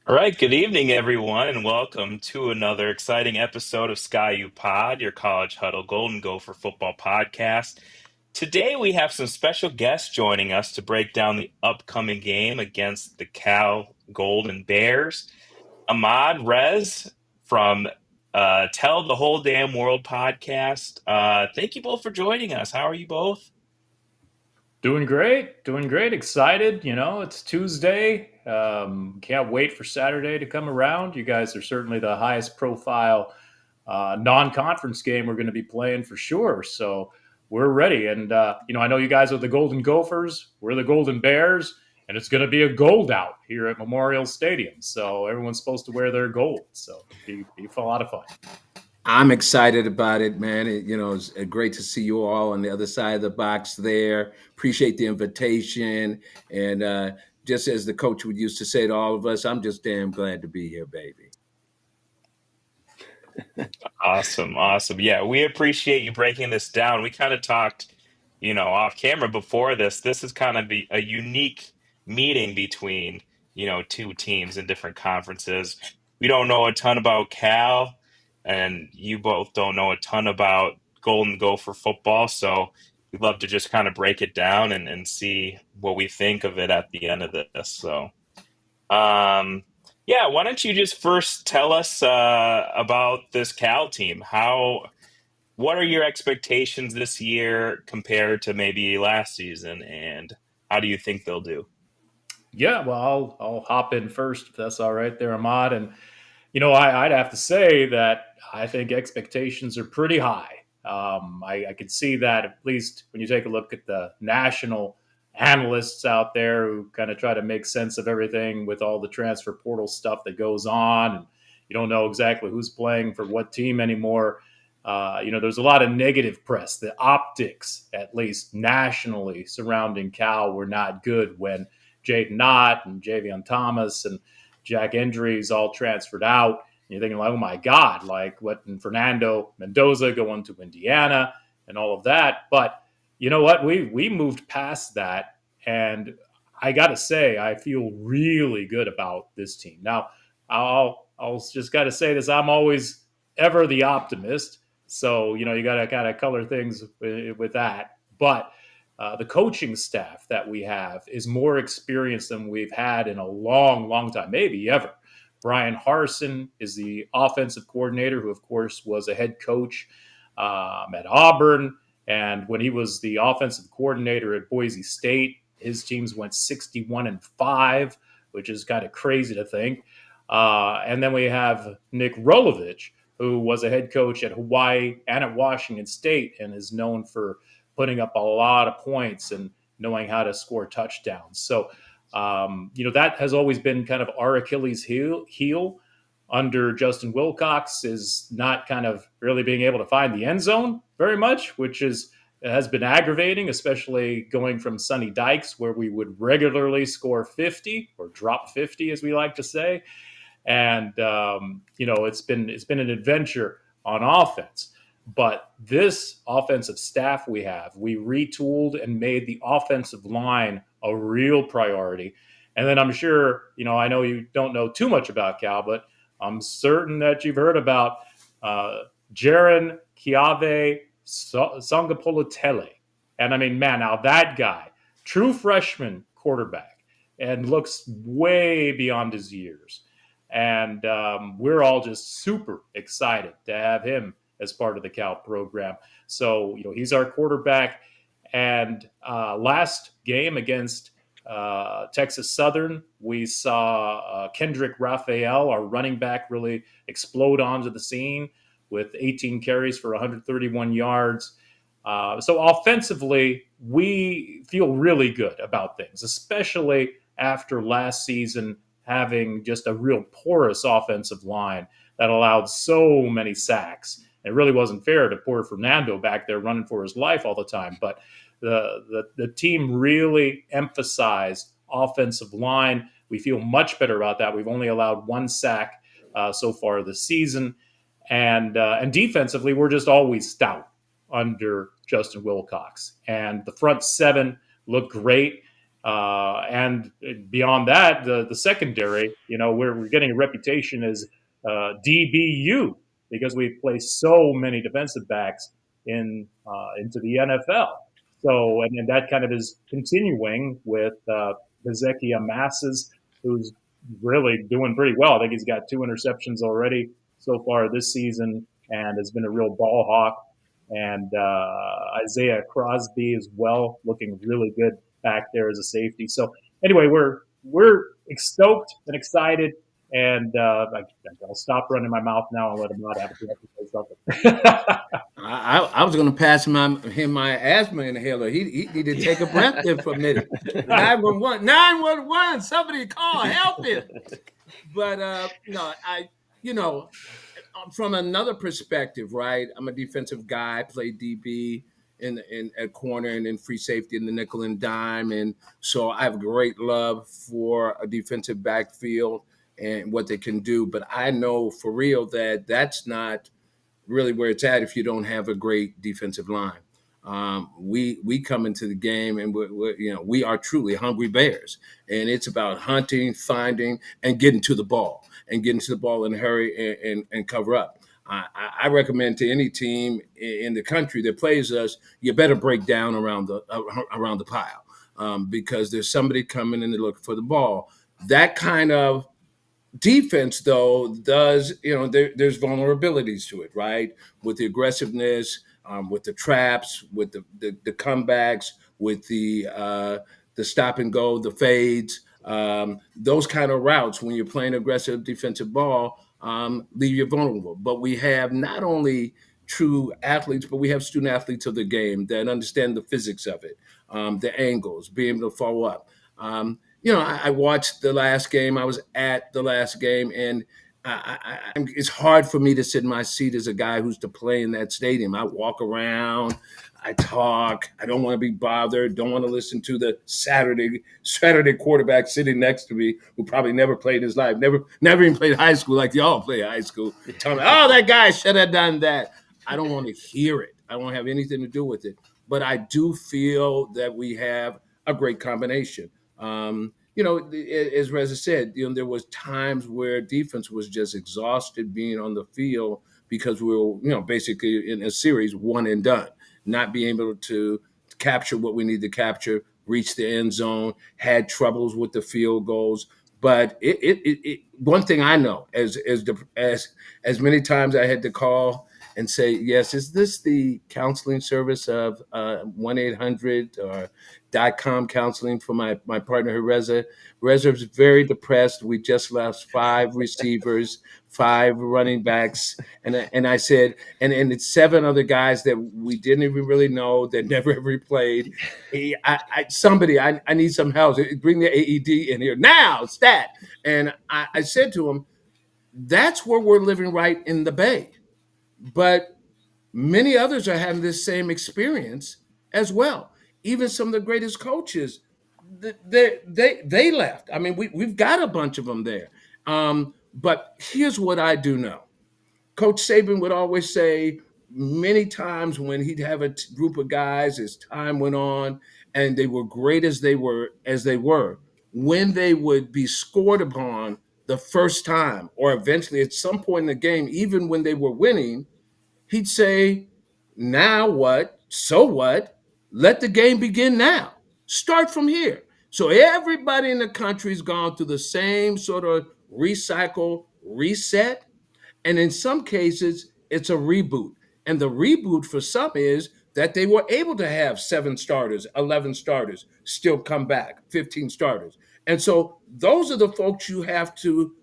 All right, good evening, everyone, and welcome to another exciting episode of Sky U Pod, your college huddle Golden Gopher football podcast. Today, we have some special guests joining us to break down the upcoming game against the Cal Golden Bears. Ahmad Rez from Tell the Whole Damn World podcast. Thank you both for joining us. How are you both? Doing great, doing great. Excited. It's Tuesday. Can't wait for Saturday to come around. You guys are certainly the highest profile non-conference game we're going to be playing for sure. So we're ready. And I know you guys are the Golden Gophers. We're the Golden Bears, and it's going to be a gold out here at Memorial Stadium. So everyone's supposed to wear their gold. So be a lot of fun. I'm excited about it, man. It's great to see you all on the other side of the box there. Appreciate the invitation. And just as the coach would used to say to all of us, I'm just damn glad to be here, baby. Awesome, awesome. Yeah, we appreciate you breaking this down. We kind of talked, off camera before this. This is kind of a unique meeting between, two teams in different conferences. We don't know a ton about Cal, and you both don't know a ton about Golden Gopher football. So we'd love to just kind of break it down and see what we think of it at the end of this. So. Yeah, why don't you just first tell us about this Cal team? What are your expectations this year compared to maybe last season, and how do you think they'll do? Yeah, well, I'll hop in first if that's all right there, Ahmad. And I'd have to say that I think expectations are pretty high. I could see that at least when you take a look at the national analysts out there who kind of try to make sense of everything with all the transfer portal stuff that goes on, and you don't know exactly who's playing for what team anymore. There's a lot of negative press. The optics, at least nationally, surrounding Cal were not good when Jaden Knott and Javion Thomas and Jack Endries all transferred out. And you're thinking, like, oh my God, like what? And Fernando Mendoza going to Indiana and all of that. But you know what? We moved past that, and I got to say, I feel really good about this team. Now, I'll just got to say this: I'm always ever the optimist. So you got to kind of color things with that. But the coaching staff that we have is more experienced than we've had in a long, long time, maybe ever. Brian Harsin is the offensive coordinator, who, of course, was a head coach at Auburn. And when he was the offensive coordinator at Boise State, his teams went 61-5, which is kind of crazy to think. And then we have Nick Rolovich, who was a head coach at Hawaii and at Washington State and is known for putting up a lot of points and knowing how to score touchdowns. So, that has always been kind of our Achilles heel under Justin Wilcox, is not kind of really being able to find the end zone very much, which has been aggravating, especially going from Sonny Dykes, where we would regularly score 50 or drop 50, as we like to say. And it's been an adventure on offense. But this offensive staff we retooled and made the offensive line a real priority. And then I'm sure, I know you don't know too much about Cal, but I'm certain that you've heard about Jaron Kiave Sangapolatele. And I mean, man, now that guy, true freshman quarterback, and looks way beyond his years. And we're all just super excited to have him as part of the Cal program. So, he's our quarterback. And last game against Texas Southern, we saw Kendrick Raphael, our running back, really explode onto the scene with 18 carries for 131 yards. So offensively, we feel really good about things, especially after last season having just a real porous offensive line that allowed so many sacks. It really wasn't fair to poor Fernando back there running for his life all the time. But the team really emphasized offensive line. We feel much better about that. We've only allowed one sack so far this season. And defensively, we're just always stout under Justin Wilcox. And the front seven look great. And beyond that, the secondary, we're getting a reputation as DBU because we play so many defensive backs into the NFL. So, and that kind of is continuing with Hezekiah Masses, who's really doing pretty well. I think he's got 2 interceptions already so far this season and has been a real ball hawk. And Isaiah Crosby as well, looking really good back there as a safety. So anyway, we're stoked and excited, and I'll stop running my mouth now and let him not have a chance to say something. I was going to pass him my asthma inhaler. He needed to take a breath there for a minute. 911, somebody call, help him. But no, from another perspective, right? I'm a defensive guy, played DB in at corner and in free safety in the nickel and dime, and so I have great love for a defensive backfield and what they can do. But I know for real that that's not really where it's at if you don't have a great defensive line. We come into the game and we are truly hungry bears, and it's about hunting, finding, and getting to the ball in a hurry and cover up. I recommend to any team in the country that plays us, you better break down around the pile because there's somebody coming in to look for the ball. That kind of defense, though, does there's vulnerabilities to it, right? With the aggressiveness, with the traps, with the comebacks, with the stop and go, the fades, those kind of routes. When you're playing aggressive defensive ball, leave you vulnerable. But we have not only true athletes, but we have student athletes of the game that understand the physics of it, the angles, being able to follow up. I watched the last game. I was at the last game, and it's hard for me to sit in my seat as a guy who's to play in that stadium. I walk around, I talk. I don't want to be bothered. Don't want to listen to the Saturday quarterback sitting next to me who probably never played his life, never even played high school like y'all play high school. Tell me, oh, that guy should have done that. I don't want to hear it. I don't have anything to do with it. But I do feel that we have a great combination. As Reza said, there was times where defense was just exhausted being on the field because we were, basically in a series one and done, not being able to capture what we need to capture, reach the end zone, had troubles with the field goals. But one thing I know, as many times I had to call and say, yes, is this the counseling service of 1-800 or .com counseling for my partner Reza? Reza's very depressed. We just lost 5 receivers, 5 running backs, and I said, and it's 7 other guys that we didn't even really know that never ever played. I need some help. Bring the AED in here now, stat. And I said to him, that's where we're living right in the Bay. But many others are having this same experience as well. Even some of the greatest coaches, they left. I mean, we've got a bunch of them there. But here's what I do know. Coach Saban would always say many times when he'd have a group of guys as time went on and they were great as they were, when they would be scored upon the first time or eventually at some point in the game, even when they were winning, he'd say, now what? So what? Let the game begin now. Start from here. So everybody in the country's gone through the same sort of recycle, reset. And in some cases, it's a reboot. And the reboot for some is that they were able to have 7 starters, 11 starters, still come back, 15 starters. And so those are the folks you have to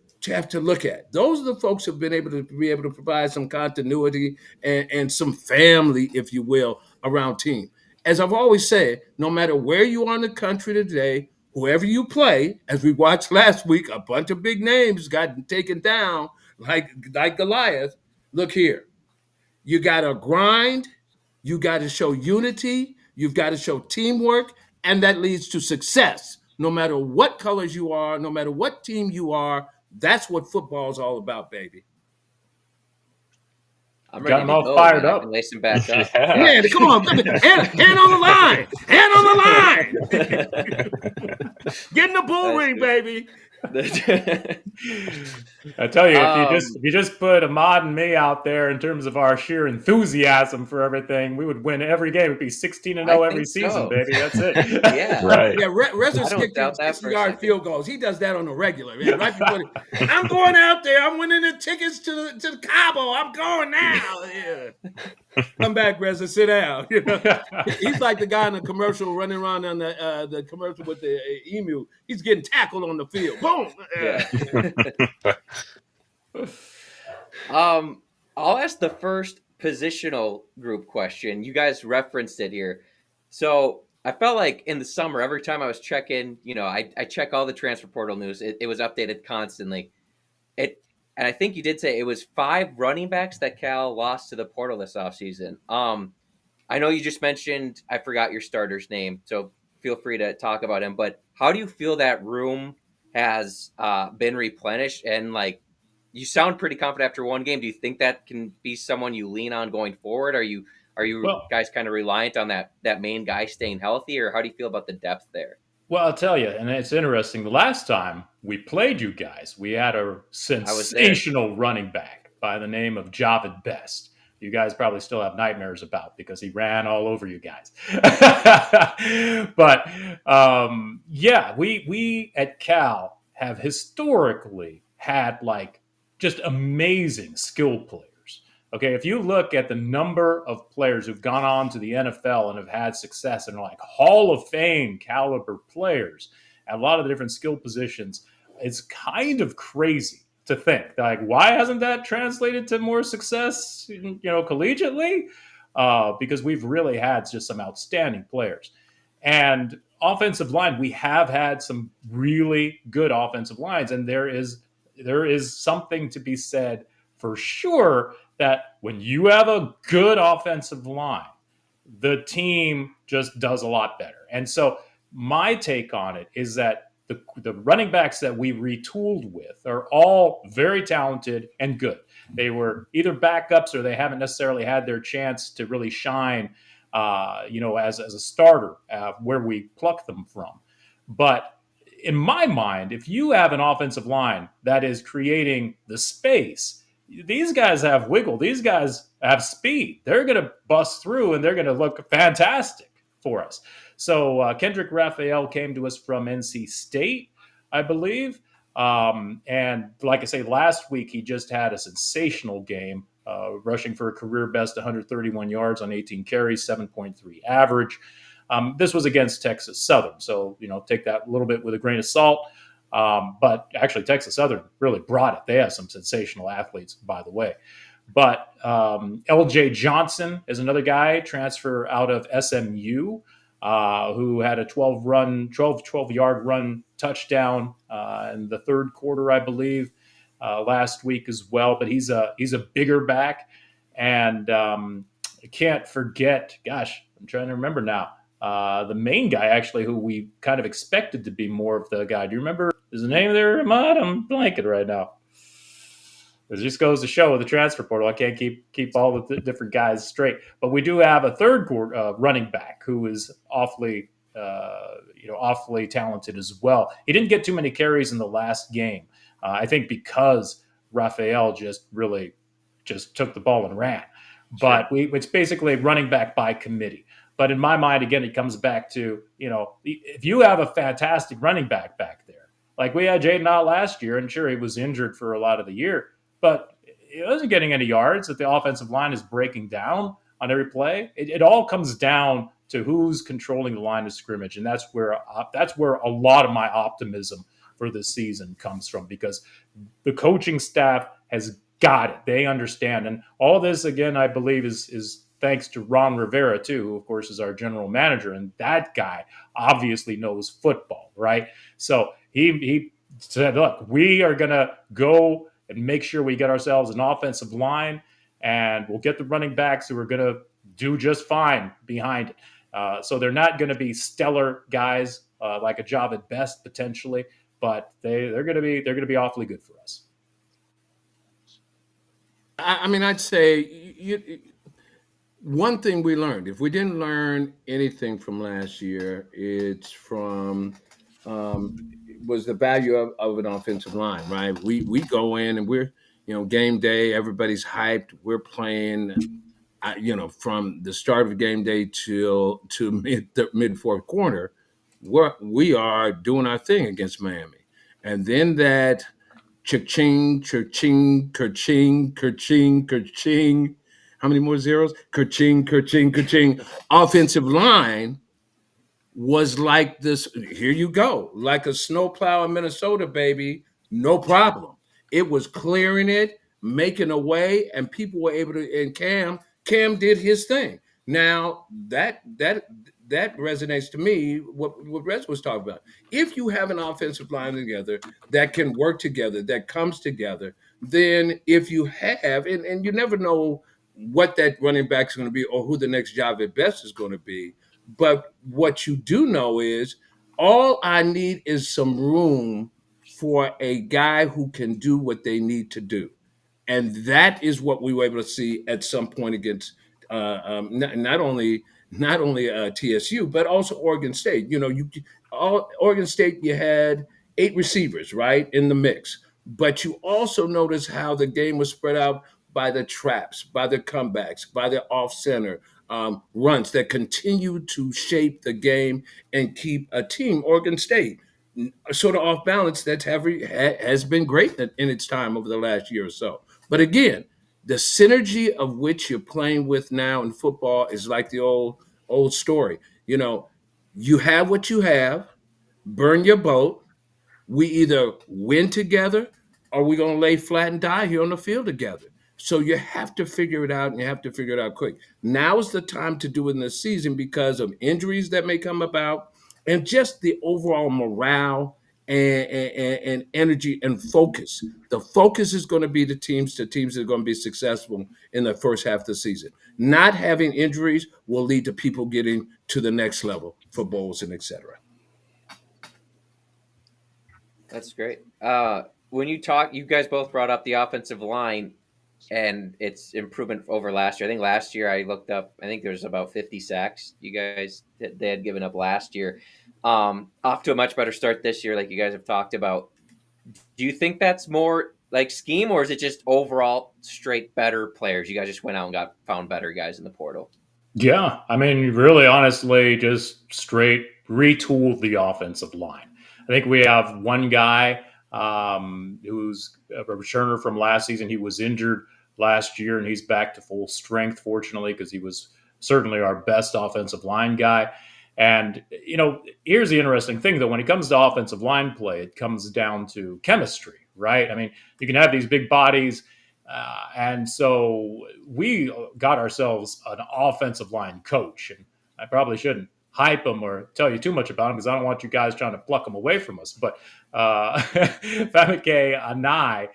look at. Those are the folks who've been able to provide some continuity and some family, if you will, around team. As I've always said, no matter where you are in the country today, whoever you play, as we watched last week, a bunch of big names got taken down like Goliath. Look here, you got to grind, you got to show unity, you've got to show teamwork, and that leads to success. No matter what colors you are, no matter what team you are, that's what football is all about, baby. I'm Got ready them to all go, fired man. I can up. lace them back up. Yeah. Yeah, come on, hand on the line, hand on the line. Get in the bull That's ring, good. baby. I tell you, if Um, you just put Ahmad and me out there in terms of our sheer enthusiasm for everything, we would win every game. It'd be 16-0 I every think season, so. baby. That's it. Yeah, Right. Yeah, Reza's I don't kicking doubt that for a 60-yard second. field goals. He does that on the regular, man. Right before I'm going out there. I'm winning the tickets to the Cabo. I'm going now. Yeah. Come back, Reza. Sit down. You know, he's like the guy in the commercial running around on the commercial with the emu. He's getting tackled on the field. Boom. Yeah. I'll ask the first positional group question. You guys referenced it here. So I felt like in the summer, every time I was checking, I check all the transfer portal news. It was updated constantly. And I think you did say it was 5 running backs that Cal lost to the portal this offseason. I know you just mentioned, I forgot your starter's name, so feel free to talk about him. But how do you feel that room has been replenished? And like, you sound pretty confident after one game. Do you think that can be someone you lean on going forward? Are you Well, guys kind of reliant on that main guy staying healthy, or how do you feel about the depth there? well, I'll tell you, and it's interesting. The last time we played you guys, we had a I was there. sensational running back by the name of Javid Best. You guys probably still have nightmares about because he ran all over you guys. But yeah, we at Cal have historically had like just amazing skill players. Okay, if you look at the number of players who've gone on to the NFL and have had success and are like Hall of Fame caliber players at a lot of the different skill positions, it's kind of crazy to think like, why hasn't that translated to more success, collegiately? Because we've really had just some outstanding players. And offensive line, we have had some really good offensive lines, and there is something to be said for sure that when you have a good offensive line, the team just does a lot better. And so my take on it is that the running backs that we retooled with are all very talented and good. They were either backups or they haven't necessarily had their chance to really shine, as a starter where we pluck them from. But in my mind, if you have an offensive line that is creating the space, these guys have wiggle. These guys have speed. They're going to bust through and they're going to look fantastic for us. So Kendrick Raphael came to us from NC State, I believe. And like I say, last week he just had a sensational game, rushing for a career best 131 yards on 18 carries, 7.3 average. This was against Texas Southern. So, take that a little bit with a grain of salt. But actually, Texas Southern really brought it. They have some sensational athletes, by the way. But L.J. Johnson is another guy, transfer out of SMU, who had a 12-yard run touchdown in the third quarter, I believe, last week as well. But he's a bigger back. And I can't forget, gosh, I'm trying to remember now. The main guy, actually, who we kind of expected to be more of the guy. Do you remember his name there, Ahmad? I'm blanking right now. It just goes to show with the transfer portal, I can't keep all the different guys straight. But we do have a third running back who is awfully talented as well. He didn't get too many carries in the last game. I think because Raphael just took the ball and ran. But it's basically running back by committee. But in my mind, again, it comes back to, if you have a fantastic running back there, like we had Jaden out last year, and sure, he was injured for a lot of the year, but he wasn't getting any yards, that the offensive line is breaking down on every play. It all comes down to who's controlling the line of scrimmage. And that's where a lot of my optimism for this season comes from, because the coaching staff has got it. They understand. And all this, again, I believe is thanks to Ron Rivera, too, who, of course, is our general manager. And that guy obviously knows football, right? So he said, look, we are going to go and make sure we get ourselves an offensive line, and we'll get the running backs who are going to do just fine behind it. So they're not going to be stellar guys like a Javid Best potentially, but they're going to be awfully good for us. I mean, I'd say one thing we learned, if we didn't learn anything from last year, it's from um, was the value of an offensive line, right? We go in and we're, game day, everybody's hyped. We're playing, from the start of game day to mid fourth quarter, we are doing our thing against Miami, and then that cha-ching, cha-ching, ka-ching, ka-ching, ka-ching. How many more zeros? Ka-ching, ka-ching, ka-ching. Offensive line was like this. Here you go, like a snowplow in Minnesota, baby. No problem. It was clearing it, making a way, and people were able to. And Cam did his thing. Now that resonates to me. What Rez was talking about. If you have an offensive line together that can work together, that comes together, then if you have, and you never know what that running back is going to be or who the next job at best is going to be, but what you do know is all I need is some room for a guy who can do what they need to do. And that is what we were able to see at some point against not only TSU but also Oregon State. Oregon State, you had 8 receivers right in the mix, but you also notice how the game was spread out by the traps, by the comebacks, by the off center runs that continue to shape the game and keep a team, Oregon State, sort of off balance. Has been great in its time over the last year or so. But again, the synergy of which you're playing with now in football is like the old story. You have what you have, burn your boat. We either win together or we're going to lay flat and die here on the field together. So you have to figure it out, and you have to figure it out quick. Now is the time to do it in the season because of injuries that may come about and just the overall morale and energy and focus. The focus is going to be the teams that are going to be successful in the first half of the season. Not having injuries will lead to people getting to the next level for bowls and et cetera. That's great. When you guys both brought up the offensive line and its improvement over last year. I think last year I looked up, I think there's about 50 sacks you guys they had given up last year. Off to a much better start this year, like you guys have talked about. Do you think that's more like scheme, or is it just overall straight better players? You guys just went out and found better guys in the portal. Yeah, I mean, really, honestly, just straight retooled the offensive line. I think we have one guy who's a returner from last season. He was injured last year, and he's back to full strength, fortunately, because he was certainly our best offensive line guy. And, here's the interesting thing, though. When it comes to offensive line play, it comes down to chemistry, right? I mean, you can have these big bodies, and so we got ourselves an offensive line coach. And I probably shouldn't hype him or tell you too much about him because I don't want you guys trying to pluck him away from us. But Famike Anai,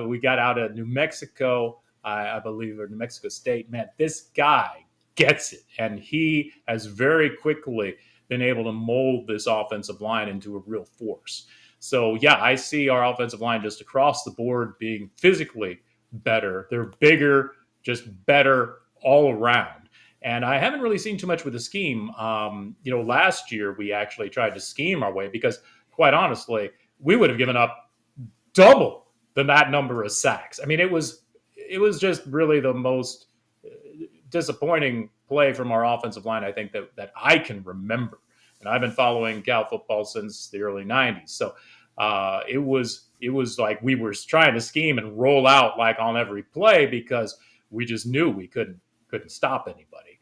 we got out of New Mexico, I believe, or New Mexico State. Man, this guy gets it. And he has very quickly been able to mold this offensive line into a real force. So, yeah, I see our offensive line just across the board being physically better. They're bigger, just better all around. And I haven't really seen too much with the scheme. Last year we actually tried to scheme our way because, quite honestly, we would have given up double that number of sacks. I mean, it was just really the most disappointing play from our offensive line, I think, that I can remember. And I've been following Cal football since the early 90s. So it was like we were trying to scheme and roll out like on every play because we just knew we couldn't stop anybody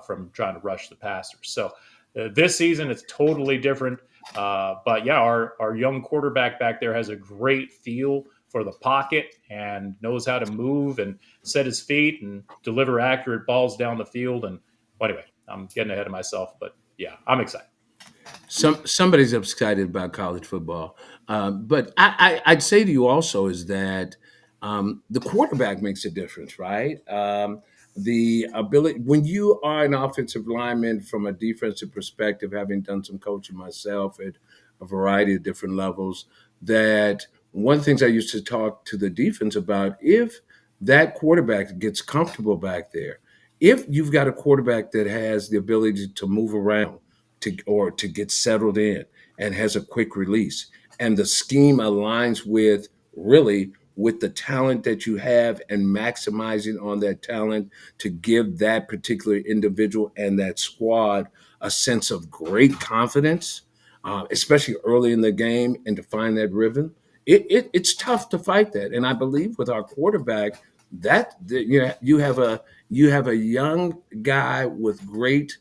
from trying to rush the passers. So this season it's totally different. But yeah, our young quarterback back there has a great feel for the pocket and knows how to move and set his feet and deliver accurate balls down the field. And anyway, I'm getting ahead of myself, but yeah, I'm excited. Somebody's excited about college football, but I'd say to you also is that the quarterback makes a difference, right? The ability when you are an offensive lineman from a defensive perspective, having done some coaching myself at a variety of different levels, that one of the things I used to talk to the defense about, if that quarterback gets comfortable back there. If you've got a quarterback that has the ability to move around or to get settled in and has a quick release, and the scheme aligns with really with the talent that you have and maximizing on that talent to give that particular individual and that squad a sense of great confidence, especially early in the game, and to find that rhythm. It's tough to fight that, and I believe with our quarterback, you have a young guy with great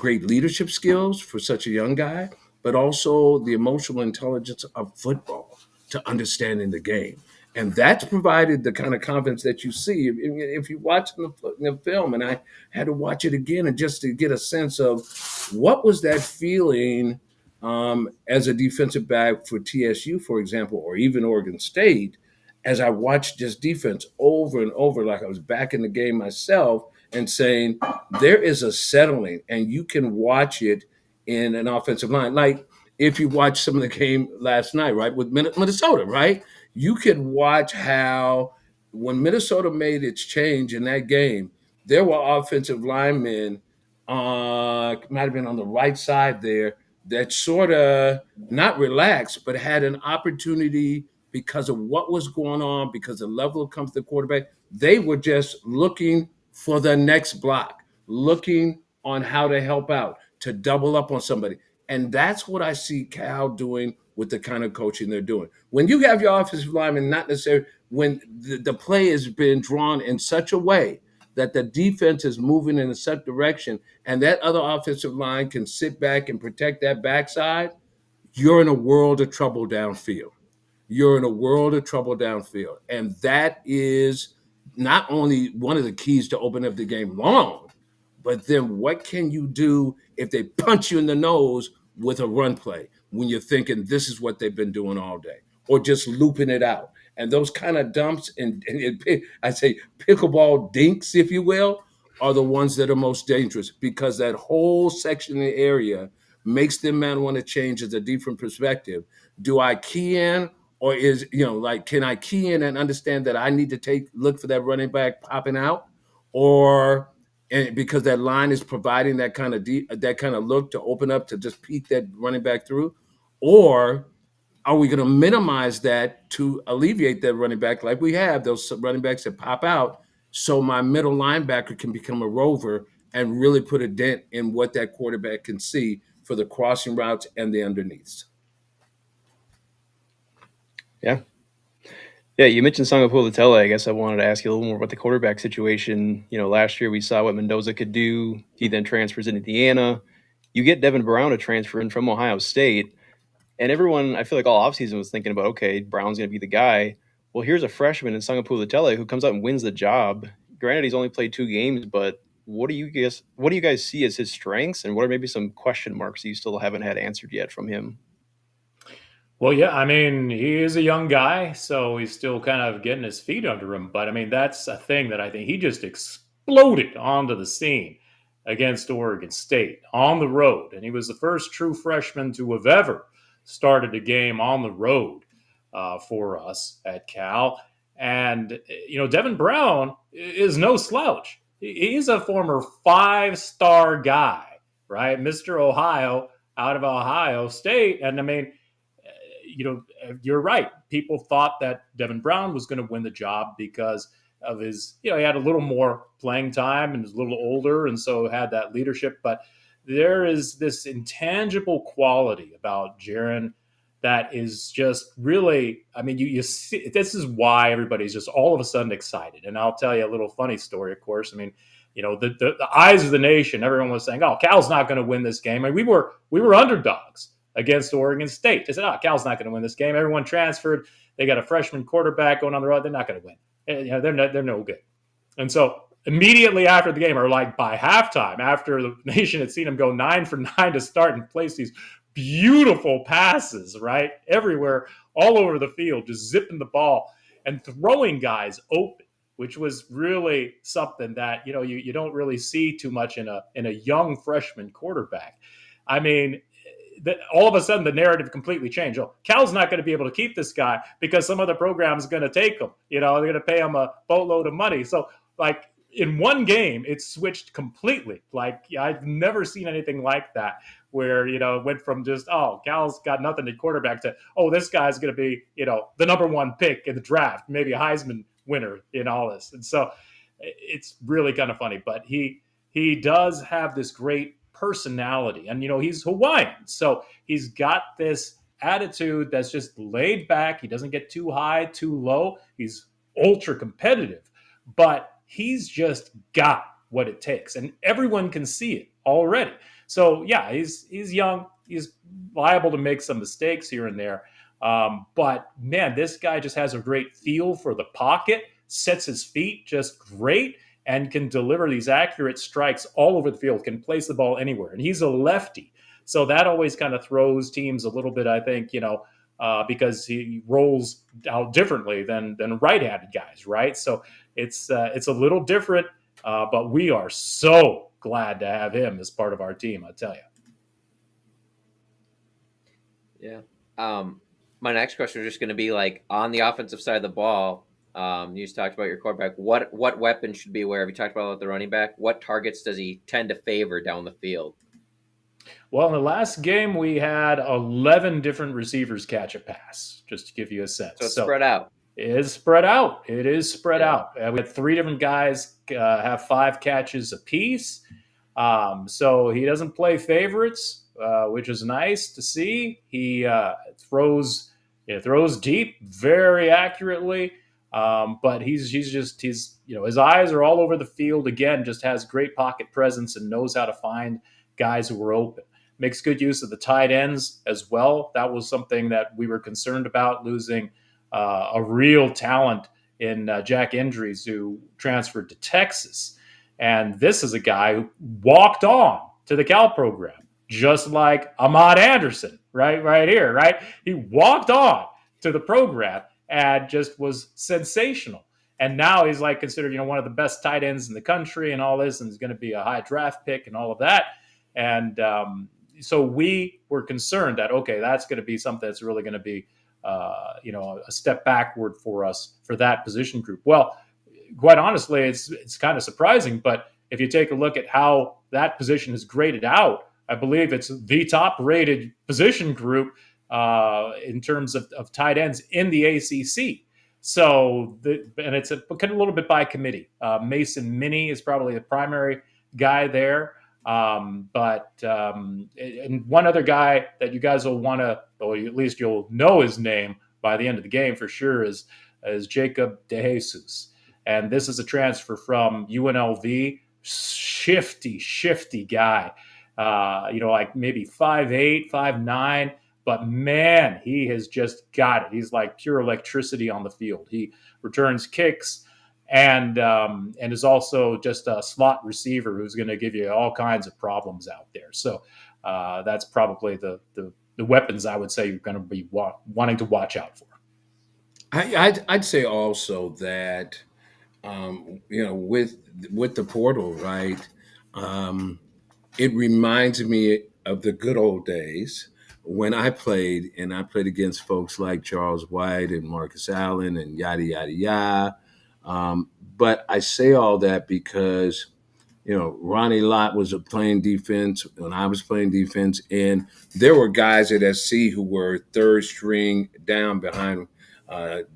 leadership skills for such a young guy, but also the emotional intelligence of football to understanding the game. And that's provided the kind of confidence that you see if you watch the film. And I had to watch it again and just to get a sense of what was that feeling as a defensive back for TSU, for example, or even Oregon State, as I watched this defense over and over, like I was back in the game myself, and saying there is a settling, and you can watch it in an offensive line. Like if you watch some of the game last night, right, with Minnesota, right, you could watch how when Minnesota made its change in that game, there were offensive linemen, might have been on the right side there, that sort of not relaxed, but had an opportunity because of what was going on, because the level of comfort of the quarterback. They were just looking for the next block, looking on how to help out, to double up on somebody. And that's what I see Cal doing with the kind of coaching they're doing. When you have your offensive lineman, not necessarily when the play has been drawn in such a way that the defense is moving in a certain direction and that other offensive line can sit back and protect that backside, you're in a world of trouble downfield. You're in a world of trouble downfield. And that is not only one of the keys to open up the game long, but then what can you do if they punch you in the nose with a run play when you're thinking this is what they've been doing all day, or just looping it out? And those kind of dumps and I say pickleball dinks, if you will, are the ones that are most dangerous because that whole section of the area makes them man want to change as a different perspective. Do I key in, or is like can I key in and understand that I need to look for that running back popping out, or and because that line is providing that kind of that kind of look to open up to just peek that running back through, or are we going to minimize that to alleviate that running back like we have those running backs that pop out, so my middle linebacker can become a rover and really put a dent in what that quarterback can see for the crossing routes and the underneaths. Yeah. Yeah, you mentioned Sangapula. I guess I wanted to ask you a little more about the quarterback situation. Last year we saw what Mendoza could do. He then transfers in Indiana. You get Devin Brown to transfer in from Ohio State. And everyone, I feel like all offseason was thinking about, okay, Brown's going to be the guy. Well, here's a freshman in Sangapula who comes out and wins the job. Granted, he's only played 2 games, but what do you guys see as his strengths, and what are maybe some question marks that you still haven't had answered yet from him? Well, yeah, I mean, he is a young guy, so he's still kind of getting his feet under him. But I mean, that's a thing that I think he just exploded onto the scene against Oregon State on the road. And he was the first true freshman to have ever started a game on the road for us at Cal. And, Devin Brown is no slouch. He's a former 5-star guy, right? Mr. Ohio out of Ohio State. And I mean, you're right. People thought that Devin Brown was going to win the job because of his, he had a little more playing time and was a little older, and so had that leadership. But there is this intangible quality about Jaron that is just really, I mean, you see, this is why everybody's just all of a sudden excited. And I'll tell you a little funny story, of course. I mean, the eyes of the nation, everyone was saying, oh, Cal's not going to win this game. And we were underdogs against Oregon State. They said, oh, Cal's not going to win this game. Everyone transferred. They got a freshman quarterback going on the road. They're not going to win. And, they're no good. And so immediately after the game, or like by halftime, after the nation had seen him go 9 for 9 to start and place these beautiful passes, right, everywhere, all over the field, just zipping the ball and throwing guys open, which was really something that, you don't really see too much in a young freshman quarterback. I mean, all of a sudden the narrative completely changed. Oh, Cal's not going to be able to keep this guy because some other program is going to take him. They're going to pay him a boatload of money. So like in one game, it switched completely. Like I've never seen anything like that, where it went from just Cal's got nothing to quarterback to this guy's going to be the number one pick in the draft, maybe a Heisman winner in all this. And so it's really kind of funny, but he does have this great personality, and he's Hawaiian, so he's got this attitude that's just laid back. He doesn't get too high, too low. He's ultra competitive, but he's just got what it takes, and everyone can see it already. So yeah, he's young. He's liable to make some mistakes here and there, but man, this guy just has a great feel for the pocket, sets his feet just great, and can deliver these accurate strikes all over the field, can place the ball anywhere. And he's a lefty. So that always kind of throws teams a little bit, I think, because he rolls out differently than right-handed guys, right? So it's a little different, but we are so glad to have him as part of our team, I tell you. Yeah. My next question is just going to be like on the offensive side of the ball. You just talked about your quarterback. What weapons should be aware of? You talked about the running back. What targets does he tend to favor down the field? Well, in the last game, we had 11 different receivers catch a pass, just to give you a sense. So it's spread out. It is spread out. It is spread out. We had 3 different guys have 5 catches apiece. So he doesn't play favorites, which is nice to see. He throws deep very accurately. But he's his eyes are all over the field. Again, just has great pocket presence and knows how to find guys who are open. Makes good use of the tight ends as well. That was something that we were concerned about, losing a real talent in Jack Endries, who transferred to Texas. And this is a guy who walked on to the Cal program, just like Ahmad Anderson, right here, right? He walked on to the program and just was sensational. And now he's like considered, one of the best tight ends in the country and all this, and he's going to be a high draft pick and all of that. And so we were concerned that, okay, that's going to be something that's really going to be, a step backward for us for that position group. Well, quite honestly, it's kind of surprising, but if you take a look at how that position is graded out, I believe it's the top rated position group in terms of tight ends in the ACC. So, and it's a little bit by committee. Mason Minnie is probably the primary guy there. And one other guy that you guys will want to, or at least you'll know his name by the end of the game for sure, is Jacob DeJesus. And this is a transfer from UNLV. Shifty guy. Like maybe 5'8", 5'9", but man, he has just got it. He's like pure electricity on the field. He returns kicks and is also just a slot receiver who's going to give you all kinds of problems out there. So that's probably the weapons I would say you're going to be wanting to watch out for. I'd say also that with the portal, right? It reminds me of the good old days when I played against folks like Charles White and Marcus Allen and yada, yada, yada. But I say all that because, Ronnie Lott was playing defense when I was playing defense, and there were guys at SC who were third string down behind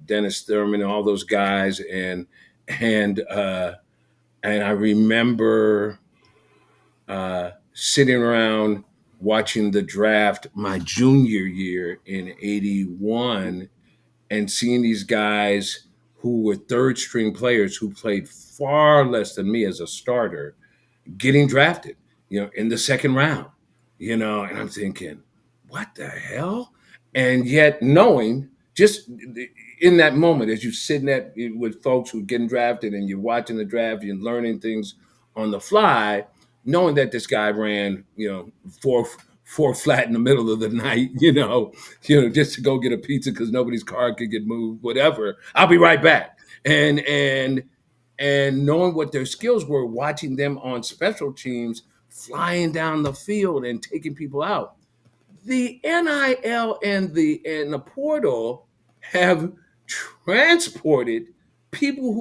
Dennis Thurman and all those guys. And I remember sitting around watching the draft my junior year in 81 and seeing these guys who were third string players who played far less than me as a starter getting drafted, in the second round, and I'm thinking, what the hell? And yet knowing just in that moment, as you're sitting with folks who are getting drafted and you're watching the draft, you're learning things on the fly, knowing that this guy ran, four flat in the middle of the night, just to go get a pizza because nobody's car could get moved, whatever. I'll be right back. And knowing what their skills were, watching them on special teams, flying down the field and taking people out. the NIL and the portal have transported people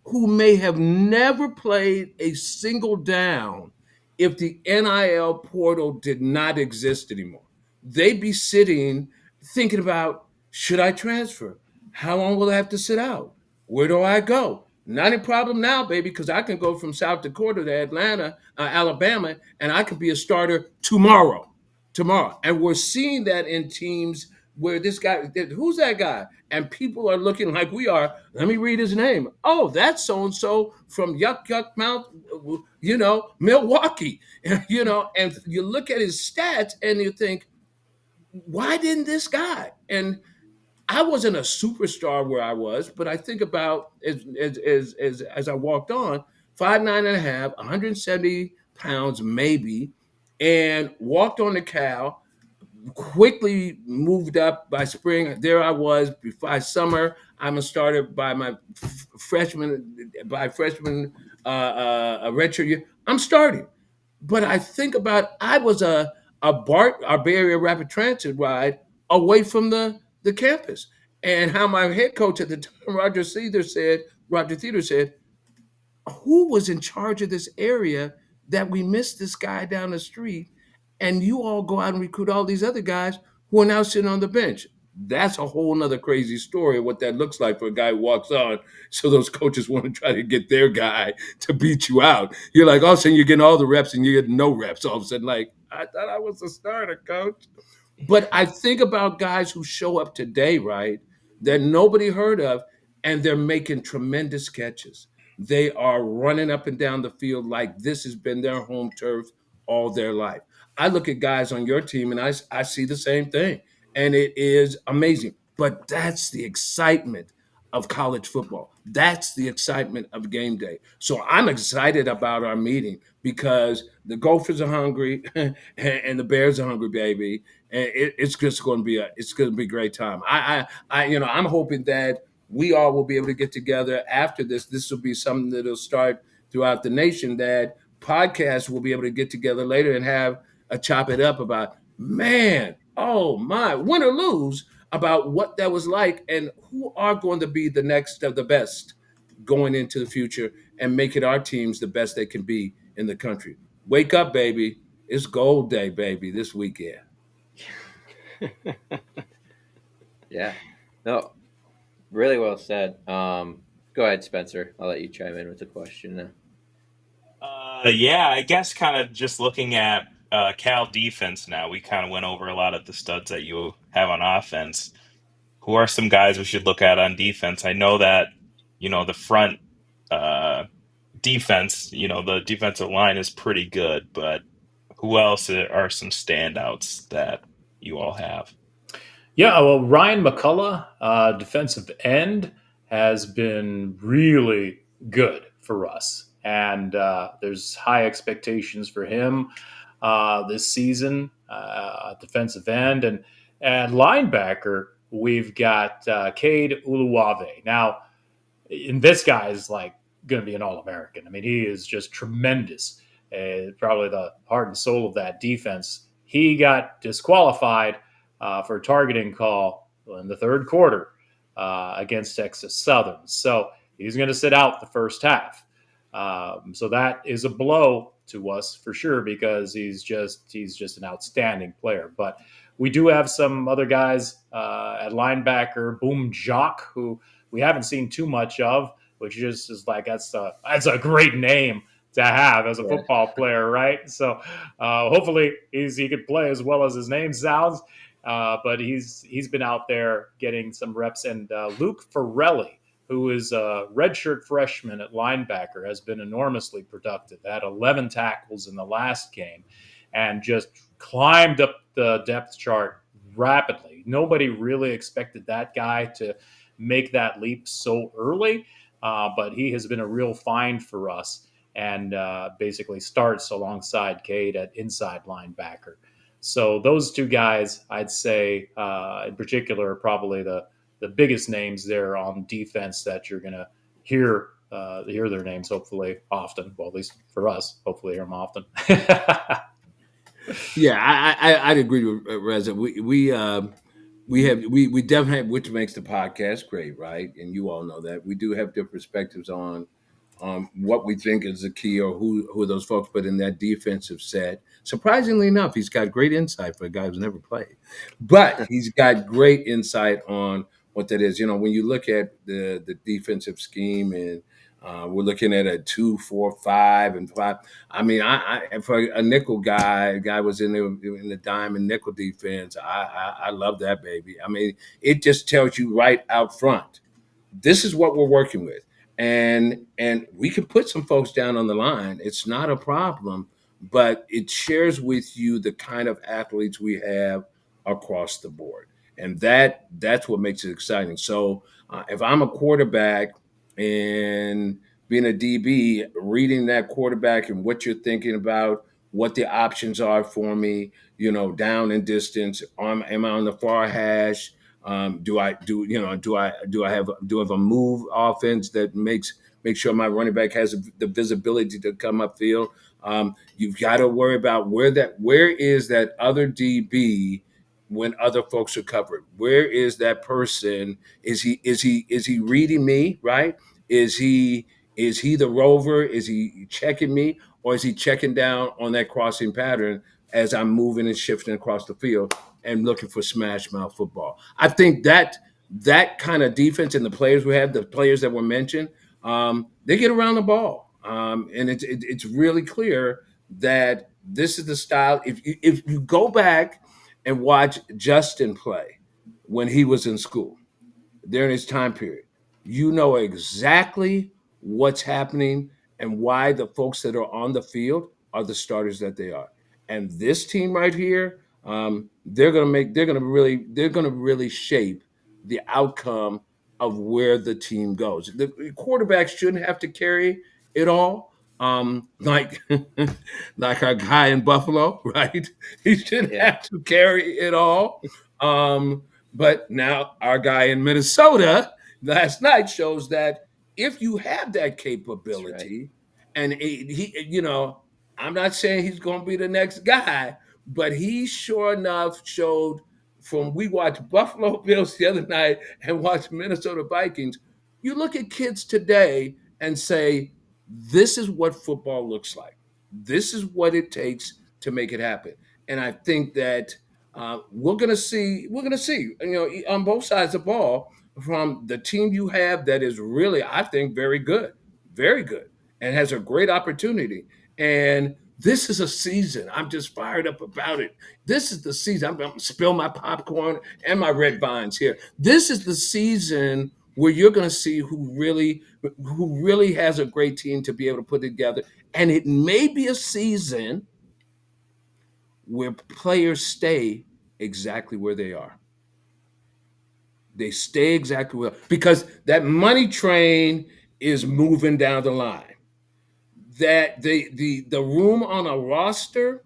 who may have never played a single down if the NIL portal did not exist anymore. They'd be sitting thinking about, should I transfer? How long will I have to sit out? Where do I go? Not a problem now, baby, because I can go from South Dakota to Atlanta, Alabama, and I could be a starter tomorrow. And we're seeing that in teams where this guy, who's that guy? And people are looking like we are. Let me read his name. Oh, that's so and so from Yuck Mount, Milwaukee. And you look at his stats and you think, why didn't this guy? And I wasn't a superstar where I was, but I think about as I walked on, 5'9.5", 170 pounds maybe, and walked on the cow, quickly moved up by spring. There I was. By summer, I'm a starter by my freshman, a redshirt year. I'm starting. But I think about, I was a Bay Area Rapid Transit ride away from the campus, and how my head coach at the time, Roger Theater said, who was in charge of this area that we missed this guy down the street, and you all go out and recruit all these other guys who are now sitting on the bench. That's a whole nother crazy story of what that looks like for a guy who walks on. So those coaches want to try to get their guy to beat you out. You're like, all of a sudden you're getting all the reps and you get no reps. All of a sudden, like, I thought I was a starter, coach. But I think about guys who show up today, right, that nobody heard of, and they're making tremendous catches. They are running up and down the field like this has been their home turf all their life. I look at guys on your team and I see the same thing, and it is amazing. But that's the excitement of college football. That's the excitement of game day. So I'm excited about our meeting because the Gophers are hungry and the Bears are hungry, baby. And it's just going to be a great time. I'm hoping that we all will be able to get together after this. This will be something that'll start throughout the nation, that podcasts will be able to get together later and have a chop it up about, man, oh my, win or lose, about what that was like and who are going to be the next of the best going into the future and making our teams the best they can be in the country. Wake up, baby. It's gold day, baby, this weekend. Yeah. No, really well said. Go ahead, Spencer. I'll let you chime in with a question now. Yeah, I guess kind of just looking at Cal defense now, we kind of went over a lot of the studs that you have on offense. Who are some guys we should look at on defense? I know that, the front uh, defense, the defensive line is pretty good, but who else are some standouts that you all have? Yeah, well, Ryan McCullough, defensive end, has been really good for us. And there's high expectations for him this season, defensive end. And at linebacker, we've got Cade Uluwave. Now, and this guy is like going to be an All-American. I mean, he is just tremendous. Probably the heart and soul of that defense. He got disqualified for a targeting call in the third quarter against Texas Southern. So he's going to sit out the first half. So that is a blow to us for sure, because he's just an outstanding player. But we do have some other guys at linebacker, Boom Jock, who we haven't seen too much of, which just is like, that's a great name to have as a football player, right? So hopefully he could play as well as his name sounds. But he's been out there getting some reps. And Luke Farrelly, who is a redshirt freshman at linebacker, has been enormously productive. Had 11 tackles in the last game and just climbed up the depth chart rapidly. Nobody really expected that guy to make that leap so early, but he has been a real find for us, and basically starts alongside Cade at inside linebacker. So those two guys, I'd say, in particular, are probably the biggest names there on defense that you're going to hear their names hopefully often. Well, at least for us, hopefully hear them often. Yeah, I'd agree with Reza. We definitely have, which makes the podcast great, right? And you all know that we do have different perspectives on what we think is the key or who are those folks. But in that defensive set, surprisingly enough, he's got great insight for a guy who's never played. But he's got great insight on what that is. You know, when you look at the defensive scheme and we're looking at a 2-4-5 and 5. I mean, I for a nickel guy, a guy was in the dime and nickel defense. I love that baby. I mean, it just tells you right out front, this is what we're working with, and we can put some folks down on the line. It's not a problem, but it shares with you the kind of athletes we have across the board, and that's what makes it exciting. So if I'm a quarterback and being a DB, reading that quarterback and what you're thinking about, what the options are for me, you know, down and distance. Am I on the far hash? Do I have a move offense that make sure my running back has the visibility to come upfield? You've got to worry about where is that other DB when other folks are covered. Where is that person? Is he reading me, right? Is he the rover? Is he checking me, or is he checking down on that crossing pattern as I'm moving and shifting across the field and looking for smash mouth football? I think that kind of defense and the players we have, the players that were mentioned, they get around the ball, and it's really clear that this is the style. If you go back and watch Justin play when he was in school during his time period, you know exactly what's happening and why the folks that are on the field are the starters that they are. And this team right here, they're gonna really shape the outcome of where the team goes. The quarterbacks shouldn't have to carry it all. Like like our guy in Buffalo, right? He shouldn't Yeah, have to carry it all. But now our guy in Minnesota last night shows that if you have that that's right. capability, and I'm not saying he's going to be the next guy, but he sure enough showed from we watched Buffalo Bills the other night and watched Minnesota Vikings. You look at kids today and say, this is what football looks like. This is what it takes to make it happen. And I think that we're gonna see. We're gonna see. On both sides of the ball, from the team you have that is really, I think, very good, and has a great opportunity. And this is a season. I'm just fired up about it. This is the season. I'm gonna spill my popcorn and my red vines here. This is the season where you're going to see who really has a great team to be able to put together. And it may be a season where players stay exactly where they are. They stay exactly where, because that money train is moving down the line. That the room on a roster,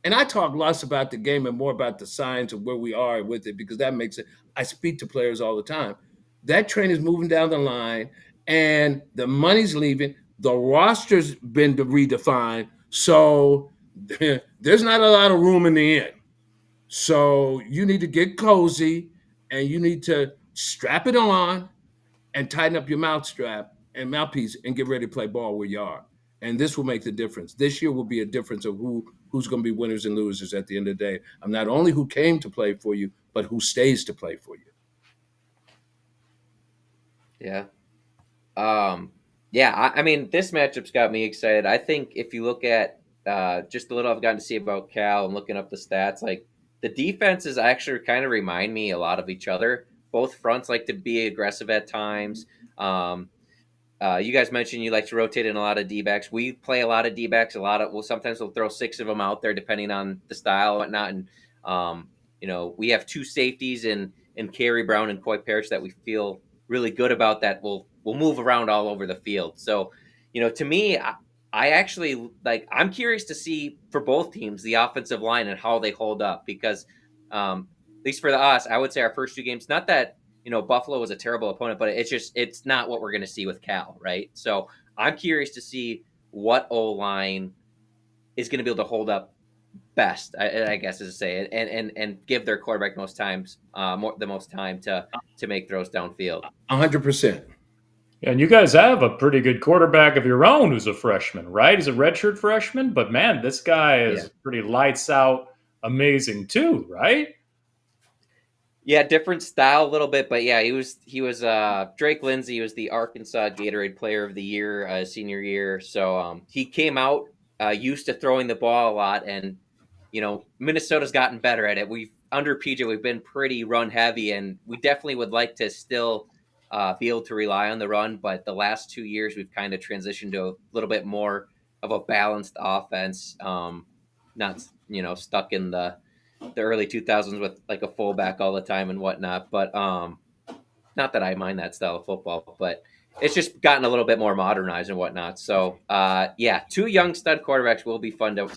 and I talk less about the game and more about the science of where we are with it, because that makes it. I speak to players all the time. That train is moving down the line, and the money's leaving. The roster's been redefined, so there's not a lot of room in the end. So you need to get cozy, and you need to strap it on and tighten up your mouthpiece and get ready to play ball where you are. And this will make the difference. This year will be a difference of who's going to be winners and losers at the end of the day. I'm not only who came to play for you, but who stays to play for you. Yeah. Yeah. I mean, this matchup's got me excited. I think if you look at just a little I've gotten to see about Cal and looking up the stats, like the defenses actually kind of remind me a lot of each other. Both fronts like to be aggressive at times. Um, you guys mentioned you like to rotate in a lot of D-backs. We play a lot of D-backs. Sometimes we'll throw 6 of them out there depending on the style and whatnot. And we have 2 safeties in Carey Brown and Coy Parrish that we feel really good about, that will move around all over the field. So, to me, I actually I'm curious to see for both teams the offensive line and how they hold up, because at least for us, I would say our first 2 games, not that Buffalo was a terrible opponent, but it's not what we're going to see with Cal, right? So I'm curious to see what O-line is going to be able to hold up best, I guess is to say it, and give their quarterback the most time to make throws downfield. 100%. And you guys have a pretty good quarterback of your own who's a freshman, right? He's a redshirt freshman, but man, this guy Yeah. is pretty lights out, amazing too, right? Yeah, different style a little bit, but yeah, he was Drake Lindsay was the Arkansas Gatorade Player of the Year senior year. So he came out used to throwing the ball a lot, and Minnesota's gotten better at it. We've under PJ we've been pretty run heavy, and we definitely would like to still be able to rely on the run. But the last 2 years we've kind of transitioned to a little bit more of a balanced offense, not stuck in the early 2000s with like a fullback all the time and whatnot. But not that I mind that style of football, but it's just gotten a little bit more modernized and whatnot. So yeah, 2 young stud quarterbacks will be fun to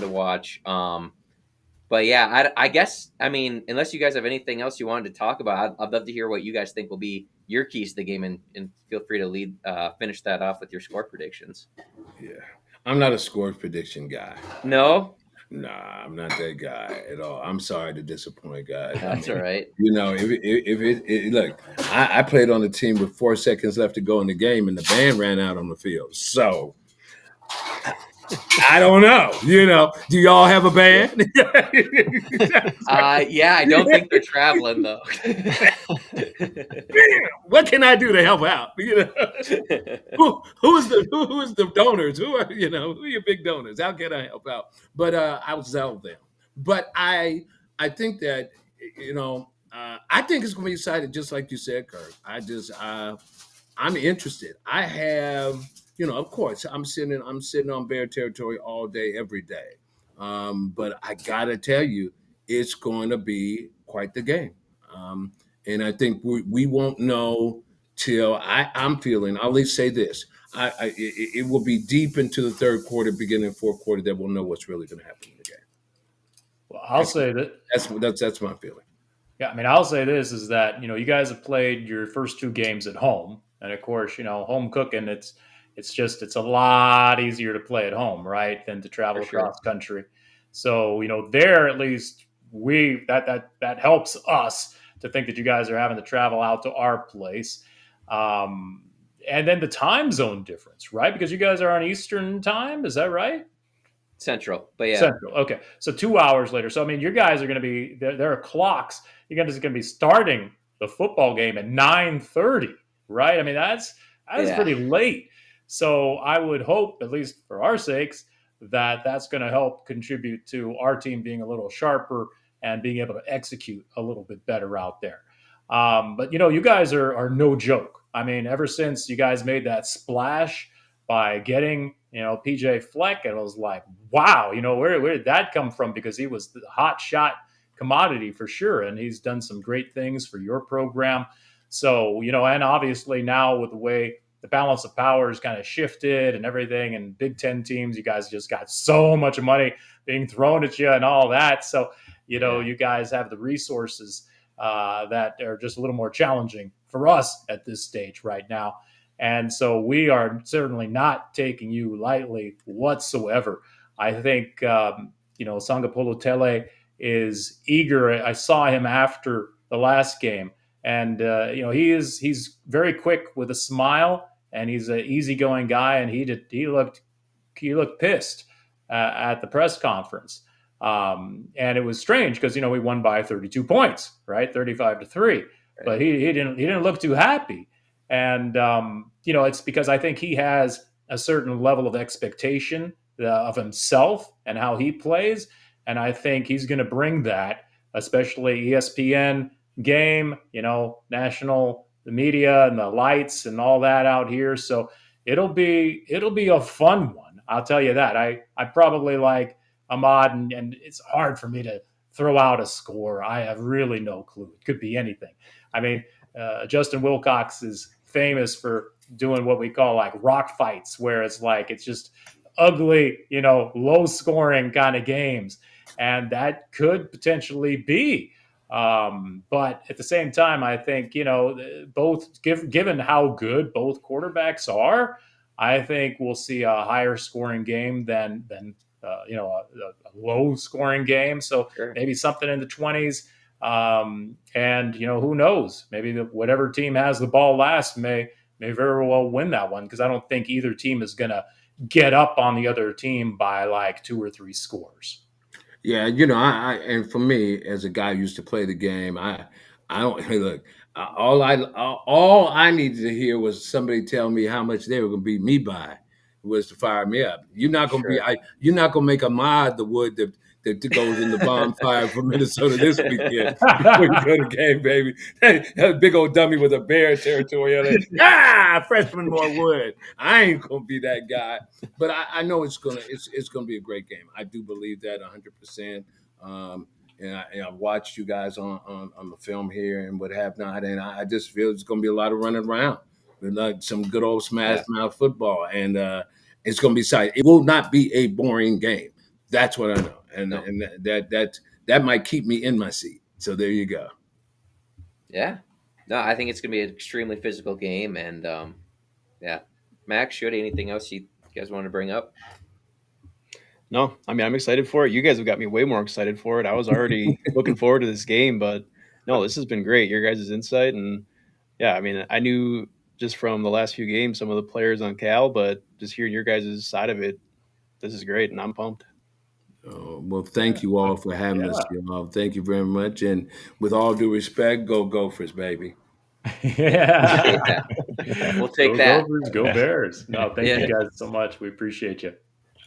watch. But yeah, I guess unless you guys have anything else you wanted to talk about, I'd love to hear what you guys think will be your keys to the game, and feel free to finish that off with your score predictions. Yeah. I'm not a score prediction guy. No, Nah, I'm not that guy at all. I'm sorry to disappoint, guys. that's all right. If look, I played on the team with 4 seconds left to go in the game, and the band ran out on the field. So I don't know. Do y'all have a band? Yeah, I don't think they're traveling though. What can I do to help out? Who is the donors? Who are your big donors? How can I help out? But I'll sell them. But I think that I think it's going to be exciting, just like you said, Kirk. I'm interested. I have, of course, I'm sitting on Bear territory all day, every day. But I gotta tell you, it's going to be quite the game. And I think we won't know till I'm feeling. I'll at least say this: it will be deep into the third quarter, beginning fourth quarter, that we'll know what's really going to happen in the game. Well, I'll say that. That's my feeling. Yeah, I'll say this is that you guys have played your first 2 games at home, and of course, home cooking. It's a lot easier to play at home, right, than to travel For sure. across country. So there at least that helps us to think that you guys are having to travel out to our place, and then the time zone difference, right? Because you guys are on Eastern time, is that right? Central, but yeah. Central. Okay, so 2 hours later. So your guys are going to be there are clocks. You guys are going to be starting the football game at 9:30, right? That's pretty late. So I would hope, at least for our sakes, that that's going to help contribute to our team being a little sharper and being able to execute a little bit better out there. But you guys are no joke. Ever since you guys made that splash by getting PJ Fleck, and it was like, wow, where did that come from? Because he was the hot shot commodity for sure, and he's done some great things for your program. So and obviously now with the way the balance of power has kind of shifted and everything, and Big Ten teams, you guys just got so much money being thrown at you and all that. So you guys have the resources that are just a little more challenging for us at this stage right now. And so we are certainly not taking you lightly whatsoever. I think, Sangapolo Tele is eager. I saw him after the last game, and, he's very quick with a smile, and he's an easygoing guy. And he looked pissed at the press conference. And it was strange because, we won by 32 points, right? 35-3, but he didn't look too happy. And, it's because I think he has a certain level of expectation of himself and how he plays. And I think he's going to bring that, especially ESPN game, national, the media and the lights and all that out here. So it'll be a fun one. I'll tell you that. I probably like Ahmad, and it's hard for me to throw out a score. I have really no clue. It could be anything. Justin Wilcox is famous for doing what we call like rock fights, where it's just ugly, low scoring kind of games. And that could potentially be. But at the same time, I think, both given how good both quarterbacks are, I think we'll see a higher scoring game than a low scoring game. So Sure. maybe something in the 20s. And who knows? Maybe whatever team has the ball last may very well win that one, because I don't think either team is going to get up on the other team by like 2 or 3 scores. Yeah, and for me, as a guy who used to play the game, I don't hey, look. All I needed to hear was somebody tell me how much they were going to beat me by, was to fire me up. You're not going to Sure. you're not going to make a mod the wood that goes in the bonfire for Minnesota this weekend before you go to the game, baby. Hey, that big old dummy with a bear territory on it. Freshman more wood. I ain't going to be that guy. But I know it's gonna be a great game. I do believe that 100%. And I've watched you guys on the film here and what have not, and I just feel it's gonna be a lot of running around with like some good old smash mouth football, and it's gonna be exciting. It will not be a boring game. That's what I know, and No. and that might keep me in my seat. So there you go. Yeah. No, I think it's going to be an extremely physical game. And yeah. Max, Shody, anything else you guys want to bring up? No, I mean, I'm excited for it. You guys have got me way more excited for it. I was already looking forward to this game, but no, this has been great. Your guys' insight. And yeah, I mean, I knew just from the last few games some of the players on Cal, but just hearing your guys' side of it, this is great, and I'm pumped. Well, thank you all for having us. Thank you very much, and with all due respect, go Gophers, baby. Yeah. We'll take Go that. Gophers, go Bears. No, thank Yeah. you guys so much. We appreciate you.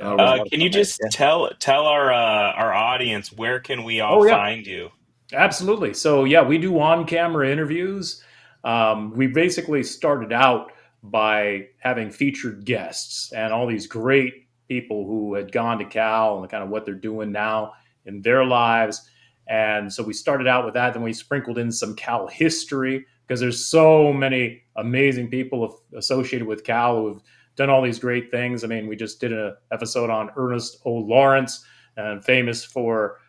All right. Can you just tell our audience, where can we all find you? Absolutely. So yeah, we do on-camera interviews. We basically started out by having featured guests and all these great people who had gone to Cal and kind of what they're doing now in their lives. And so we started out with that. Then we sprinkled in some Cal history, because there's so many amazing people associated with Cal who have done all these great things. I mean, we just did an episode on Ernest O. Lawrence, and famous for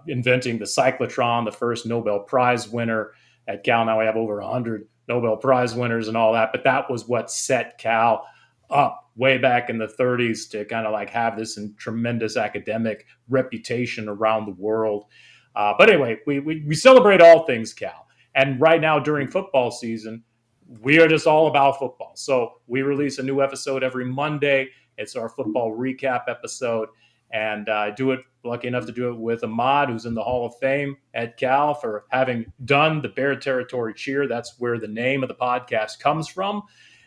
inventing the cyclotron, the first Nobel Prize winner at Cal. Now we have over 100 Nobel Prize winners and all that, but that was what set Cal up way back in the 30s to kind of like have this tremendous academic reputation around the world. But anyway, we celebrate all things Cal. And right now during football season, we are just all about football. So we release a new episode every Monday. It's our football recap episode. And I lucky enough to do it with Ahmad, who's in the Hall of Fame at Cal for having done the Bear Territory Cheer. That's where the name of the podcast comes from.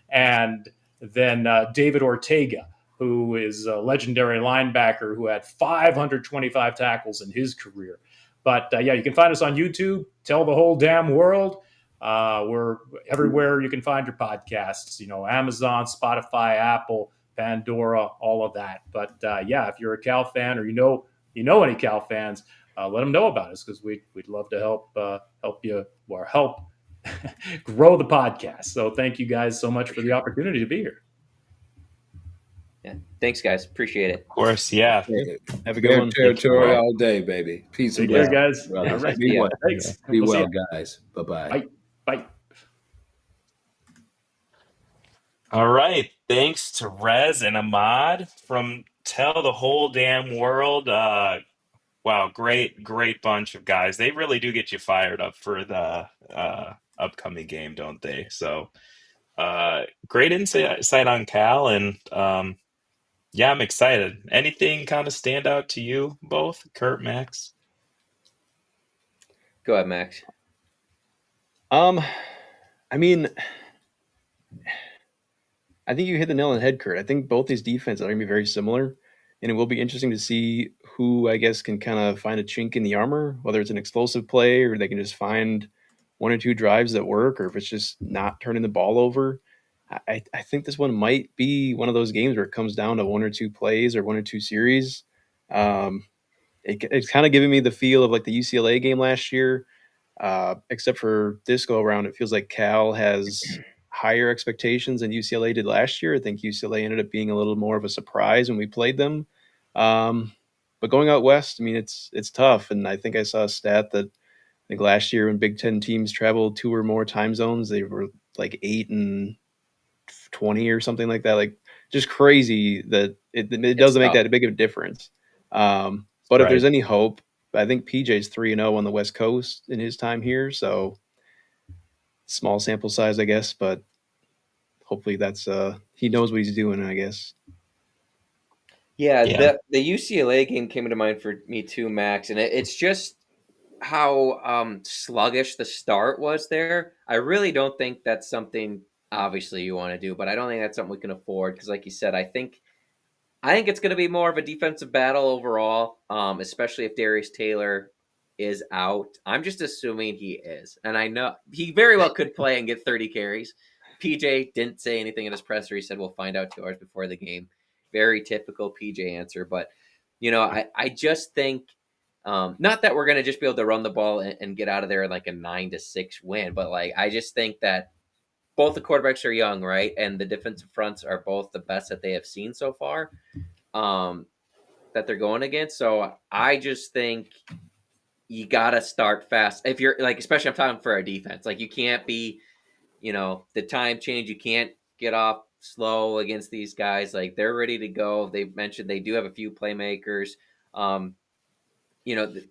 And then David Ortega, who is a legendary linebacker who had 525 tackles in his career. But yeah, you can find us on YouTube. Tell the whole damn world. We're everywhere you can find your podcasts. Amazon, Spotify, Apple, Pandora, all of that. But yeah, if you're a Cal fan or you know any Cal fans, let them know about us, because we'd love to help you or help grow the podcast. So thank you guys so much for the opportunity to be here. Yeah. Thanks, guys. Appreciate it. Of course, yeah. Have a good one. Territory all day, baby. Peace and Take care, blessings, guys. brothers. All right. Be well. Thanks. Be We'll see well, ya. guys. Bye-bye. Bye. Bye. All right. Thanks to Rez and Ahmad from Tell the Whole Damn World. Wow, great bunch of guys. They really do get you fired up for the upcoming game, don't they? So great insight on Cal, and yeah, I'm excited. Anything kind of stand out to you both, Kurt, Max? Go ahead, Max. I mean, I think you hit the nail on the head, Kurt. I think both these defenses are going to be very similar, and it will be interesting to see who, I guess, can kind of find a chink in the armor, whether it's an explosive play or they can just find one or two drives that work, or if it's just not turning the ball over. I think this one might be one of those games where it comes down to one or two plays or one or two series. It's kind of giving me the feel of like the UCLA game last year, except for this go around. It feels like Cal has higher expectations than UCLA did last year. I think UCLA ended up being a little more of a surprise when we played them. But going out west, I mean, it's tough. And I think I saw a stat that I think last year when Big Ten teams traveled 2 or more time zones, they were like 8 and 20 or something like that. Like just crazy that it doesn't make that big of a difference. But if Right. there's any hope, I think PJ's 3-0 on the West Coast in his time here, so small sample size, I guess, but hopefully that's he knows what he's doing, I guess. Yeah, Yeah. the UCLA game came to mind for me too, Max, and it's just how sluggish the start was there. I really don't think that's something obviously you want to do, but I don't think that's something we can afford because, like you said, I think it's going to be more of a defensive battle overall, especially if Darius Taylor is out. I'm just assuming he is, and I know he very well could play and get 30 carries. PJ didn't say anything in his presser. He said we'll find out 2 hours before the game. Very typical PJ answer, but I just think not that we're going to just be able to run the ball and get out of there in like a 9-6 win, but like I just think that both the quarterbacks are young, right, and the defensive fronts are both the best that they have seen so far um, that they're going against. So I just think you gotta start fast. If you're like, especially I'm talking for our defense, like you can't be, the time change. You can't get off slow against these guys. Like they're ready to go. They've mentioned they do have a few playmakers. Um,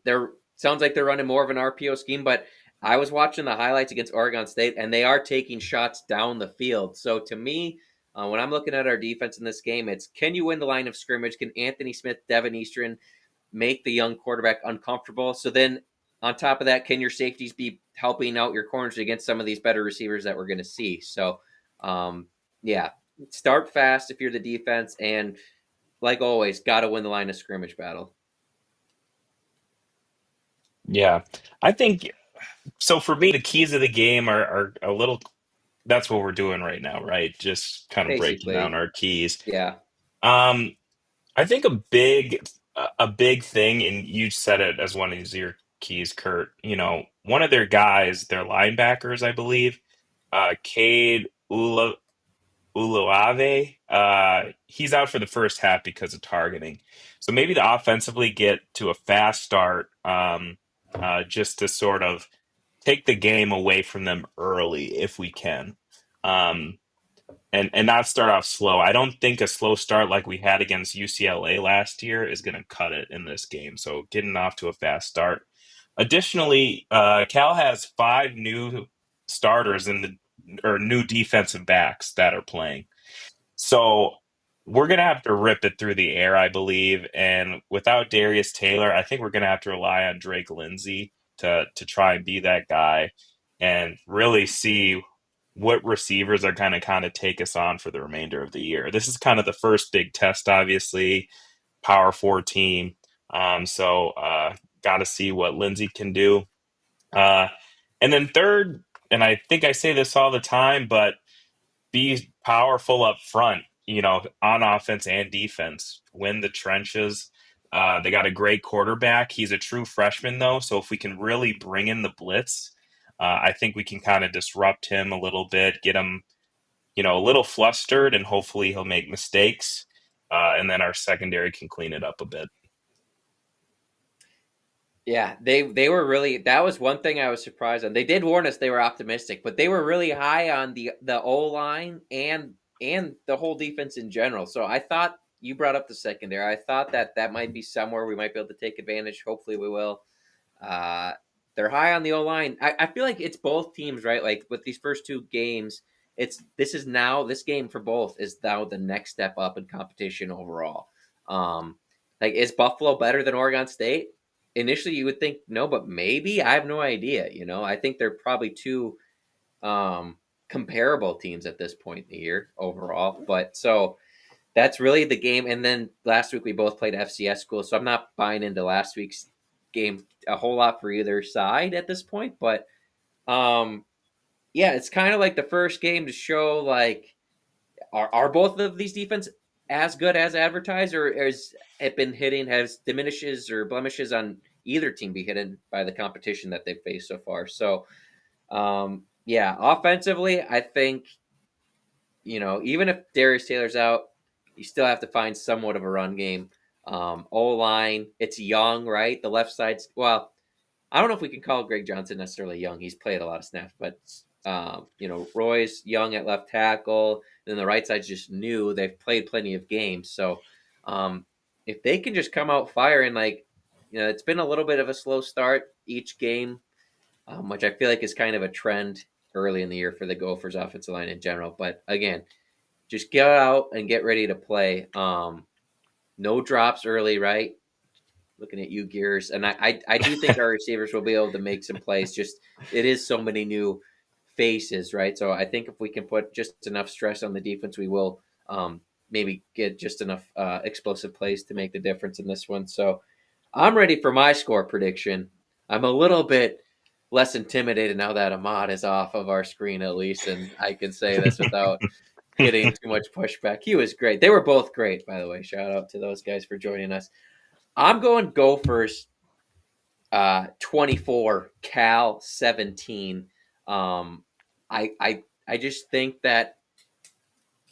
they're sounds like they're running more of an RPO scheme, but I was watching the highlights against Oregon State, and they are taking shots down the field. So to me, when I'm looking at our defense in this game, it's can you win the line of scrimmage? Can Anthony Smith, Devin Eastern make the young quarterback uncomfortable? So then on top of that, can your safeties be helping out your corners against some of these better receivers that we're going to see? So, yeah, start fast if you're the defense, and like always, got to win the line of scrimmage battle. Yeah. I think so. For me, the keys of the game are a little. That's what we're doing right now, right? Just kind of breaking down Basically, our keys. yeah. Um, I think a big thing, and you said it as one of your keys, Kurt. One of their guys, their linebackers, I believe, Cade Uluave, he's out for the first half because of targeting. So maybe to offensively get to a fast start, just to sort of take the game away from them early if we can. Um, and not start off slow. I don't think a slow start like we had against UCLA last year is going to cut it in this game. So getting off to a fast start. Additionally, Cal has 5 new starters or new defensive backs that are playing. So we're going to have to rip it through the air, I believe. And without Darius Taylor, I think we're going to have to rely on Drake Lindsay to try and be that guy and really see what receivers are going to kind of take us on for the remainder of the year. This is kind of the first big test, obviously, Power Four team. So got to see what Lindsay can do. Uh, and then third, and I think I say this all the time, but be powerful up front, on offense and defense. Win the trenches. They got a great quarterback. He's a true freshman, though. So if we can really bring in the blitz, I think we can kind of disrupt him a little bit, get him, a little flustered, and hopefully he'll make mistakes. And then our secondary can clean it up a bit. Yeah, they were really that was one thing I was surprised on. They did warn us they were optimistic, but they were really high on the O line and the whole defense in general. So I thought you brought up the secondary. I thought that might be somewhere we might be able to take advantage. Hopefully we will. Uh, they're high on the O line. I feel like it's both teams, right? Like with these first 2 games, this game for both is now the next step up in competition overall. Like is Buffalo better than Oregon State? Initially you would think no, but maybe I have no idea. I think they're probably two comparable teams at this point in the year overall. But so that's really the game. And then last week we both played FCS schools, so I'm not buying into last week's game a whole lot for either side at this point. But yeah, it's kind of like the first game to show like are both of these defense as good as advertised, or has it been hitting has diminishes or blemishes on either team be hidden by the competition that they've faced so far? So yeah, offensively, I think even if Darius Taylor's out, you still have to find somewhat of a run game. O line, it's young, right? The left side's I don't know if we can call Greg Johnson necessarily young. He's played a lot of snaps, but Roy's young at left tackle. Then the right side's just new. They've played plenty of games, so if they can just come out firing, like, it's been a little bit of a slow start each game, which I feel like is kind of a trend early in the year for the Gophers offensive line in general. But again, just get out and get ready to play. No drops early, right? Looking at you, Gears, and I do think our receivers will be able to make some plays. Just it is so many new faces, right? So I think if we can put just enough stress on the defense, we will maybe get just enough explosive plays to make the difference in this one. So I'm ready for my score prediction. I'm a little bit less intimidated now that Ahmad is off of our screen, at least, and I can say this without getting too much pushback. He was great. They were both great, by the way. Shout out to those guys for joining us. I'm going Gophers 24, Cal 17. I just think that,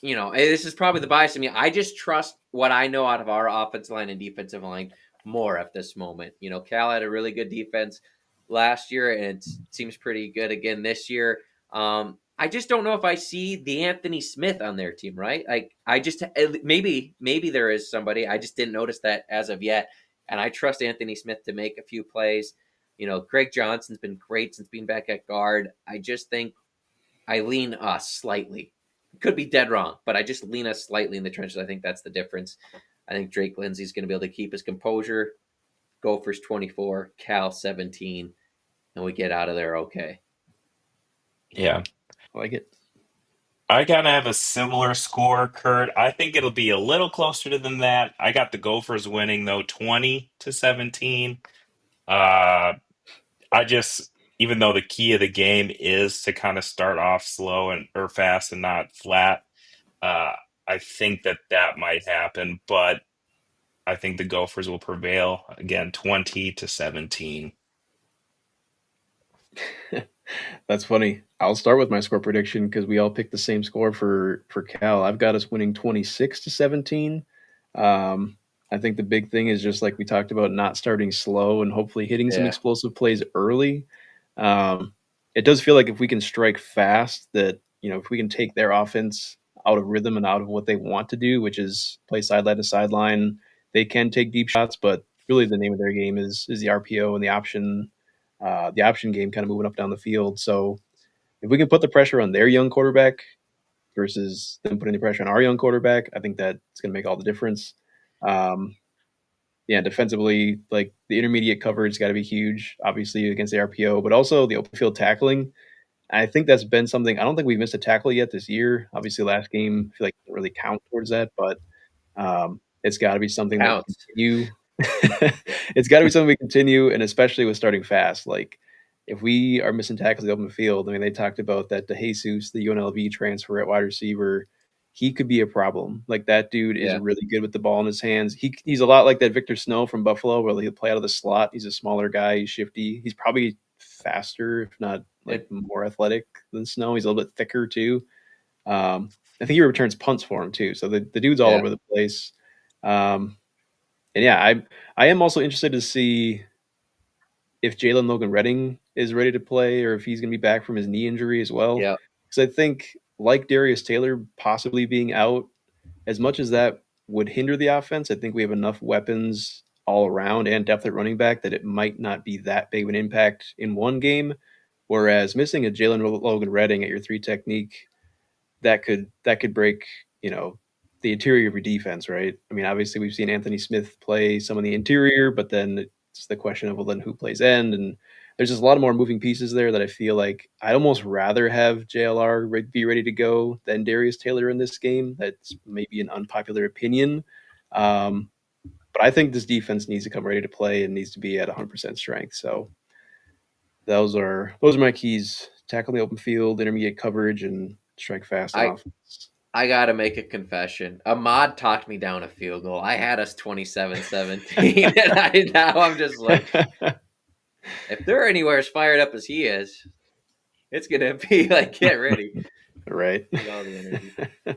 this is probably the bias in me. I just trust what I know out of our offensive line and defensive line more at this moment. Cal had a really good defense last year, and it seems pretty good again this year. I just don't know if I see the Anthony Smith on their team, right? Like, I just maybe there is somebody. I just didn't notice that as of yet. And I trust Anthony Smith to make a few plays. Greg Johnson's been great since being back at guard. I just think I lean us slightly. Could be dead wrong, but I just lean us slightly in the trenches. I think that's the difference. I think Drake Lindsey's going to be able to keep his composure. Gophers 24, Cal 17, and we get out of there okay. Yeah. I like it. I kind of have a similar score, Kurt. I think it'll be a little closer than that. I got the Gophers winning though, 20-17. Uh, I just, even though the key of the game is to kind of start off slow and or fast and not flat, uh, I think that might happen. But I think the Gophers will prevail again, 20-17. That's funny. I'll start with my score prediction because we all picked the same score for Cal. I've got us winning 26-17. I think the big thing is just like we talked about, not starting slow and hopefully hitting some Yeah. explosive plays early. It does feel like if we can strike fast, that if we can take their offense out of rhythm and out of what they want to do, which is play sideline to sideline, they can take deep shots. But really, the name of their game is the RPO and the option game, kind of moving up down the field. So if we can put the pressure on their young quarterback versus them putting the pressure on our young quarterback, I think that's going to make all the difference. Yeah, defensively, like the intermediate coverage got to be huge, obviously against the RPO, but also the open field tackling. I think that's been something. I don't think we've missed a tackle yet this year. Obviously, last game, I feel like it doesn't really count towards that, but it's got to be something that we Counts. continue. It's got to be something we continue, and especially with starting fast. Like if we are missing tackles in the open field, I mean, they talked about that DeJesus, the UNLV transfer at wide receiver, he could be a problem. Like that dude is Yeah. really good with the ball in his hands. He's a lot like that Victor Snow from Buffalo, where he'll play out of the slot. He's a smaller guy. He's shifty. He's probably faster, if not like more athletic than Snow. He's a little bit thicker too. I think he returns punts for him too. So the dude's all over the place. And yeah, I am also interested to see if Jalen Logan Redding is ready to play or if he's going to be back from his knee injury as well. Yeah. Because I think, like Darius Taylor possibly being out, as much as that would hinder the offense, I think we have enough weapons all around and depth at running back that it might not be that big of an impact in one game. Whereas missing a Jalen Logan Redding at your 3 technique, that could break, the interior of your defense, right? I mean, obviously we've seen Anthony Smith play some of the interior, but then it's the question of, well, then who plays end? And there's just a lot more moving pieces there that I feel like I'd almost rather have JLR be ready to go than Darius Taylor in this game. That's maybe an unpopular opinion. But I think this defense needs to come ready to play and needs to be at 100% strength. So those are my keys: tackle the open field, intermediate coverage, and strike fast on offense. I got to make a confession. Ahmad talked me down a field goal. I had us 27-17, and now I'm just like, if they're anywhere as fired up as he is, it's going to be like, get ready. Right. With all the energy.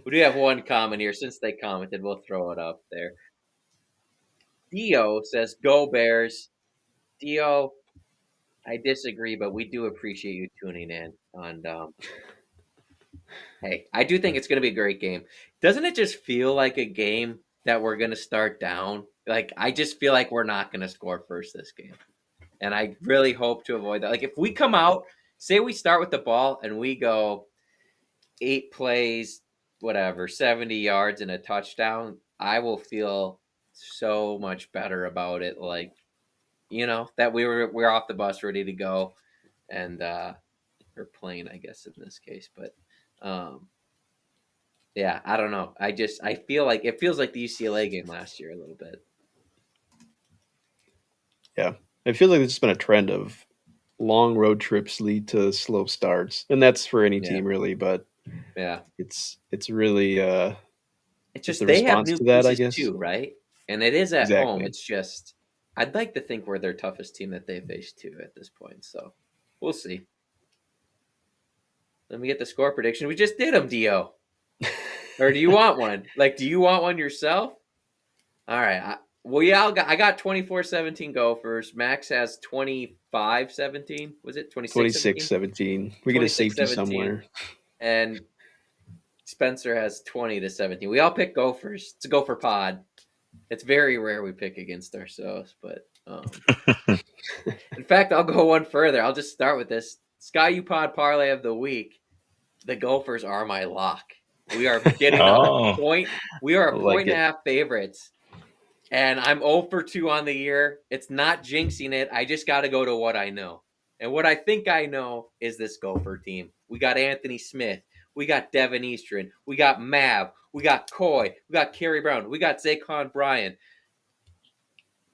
We do have one comment here. Since they commented, we'll throw it up there. Dio says, go Bears. Dio, I disagree, but we do appreciate you tuning in. And hey, I do think it's going to be a great game. Doesn't it just feel like a game that we're going to start down. Like, I just feel like we're not going to score first this game. And I really hope to avoid that. Like, if we come out, say we start with the ball and we go 8 plays, whatever, 70 yards and a touchdown, I will feel so much better about it. Like, that we're off the bus ready to go. And, or plane, I guess, in this case. But, yeah, I don't know. I feel like it feels like the UCLA game last year a little bit. Yeah. I feel like it's been a trend of long road trips lead to slow starts. And that's for any Yeah. team really, but Yeah. it's really It's just just the they have response new to that, I pieces guess. too, right? And it is at home. Exactly. It's just I'd like to think we're their toughest team that they faced too at this point. So we'll see. Let me get the score prediction. We just did them, Dio. Or do you want one? Like, do you want one yourself? All right. I got 24-17 Gophers. Max has 25-17. Was it 26-17? 26-17. We get a safety 26-17. somewhere. And Spencer has 20-17. We all pick Gophers. It's a Gopher pod. It's very rare we pick against ourselves, but in fact, I'll go one further. I'll just start with this Sky U Pod parlay of the week. The Gophers are my lock. We are getting Oh. a point. We are a I like point and a it. half favorites, and I'm 0 for 2 on the year. It's not jinxing it. I just got to go to what I know, and what I think I know is this Gopher team. We got Anthony Smith. We got Devin Eastern. We got Mav. We got Coy. We got Kerry Brown. We got Zaquan Bryan.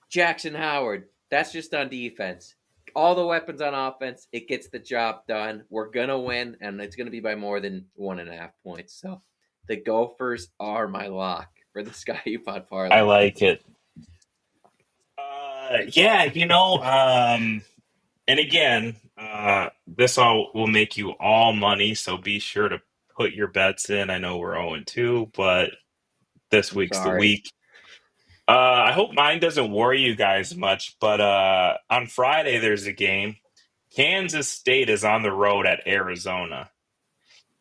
Jackson Howard. That's just on defense. All the weapons on offense, it gets the job done. We're going to win, and it's going to be by more than 1.5 points. So the Gophers are my lock for the Sky U Pod parlay. I like it. Yeah, and again, this all will make you all money, so be sure to put your bets in. I know we're 0-2, but this I'm week's the sorry. week. I hope mine doesn't worry you guys much, but on Friday there's a game. Kansas State is on the road at Arizona,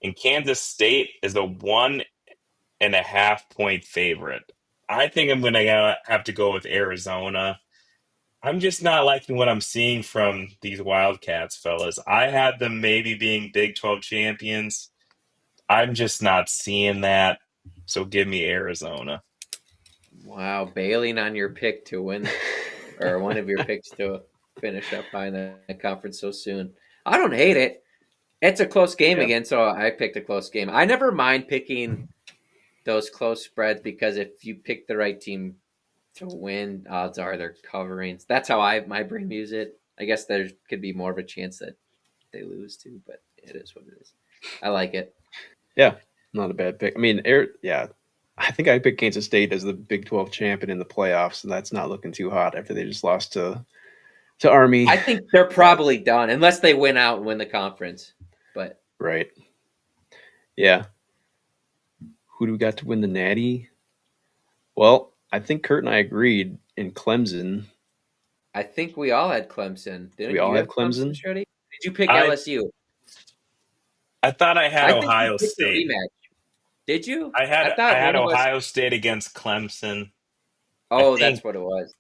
and Kansas State is a 1.5 point favorite. I think I'm going to have to go with Arizona. I'm just not liking what I'm seeing from these Wildcats, fellas. I had them maybe being Big 12 champions. I'm just not seeing that. So give me Arizona. Wow, bailing on your pick to win, or one of your picks to finish up by the conference so soon. I don't hate it. It's a close game Yeah. again, so I picked a close game. I never mind picking those close spreads because if you pick the right team to win, odds are they're covering. That's how my brain views it. I guess there could be more of a chance that they lose too, but it is what it is. I like it. Yeah, not a bad pick. I mean, I think I picked Kansas State as the Big 12 champion in the playoffs, and that's not looking too hot after they just lost to Army. I think they're probably done unless they win out and win the conference. But Right. Yeah. Who do we got to win the Natty? Well, I think Kurt and I agreed in Clemson. I think we all had Clemson. Didn't We all you have have Clemson? Shreddy? Did you pick I LSU? I thought I had I think you Ohio picked the State. rematch. Did you? I had thought one of us. Ohio State against Clemson. Oh, I that's think what it was.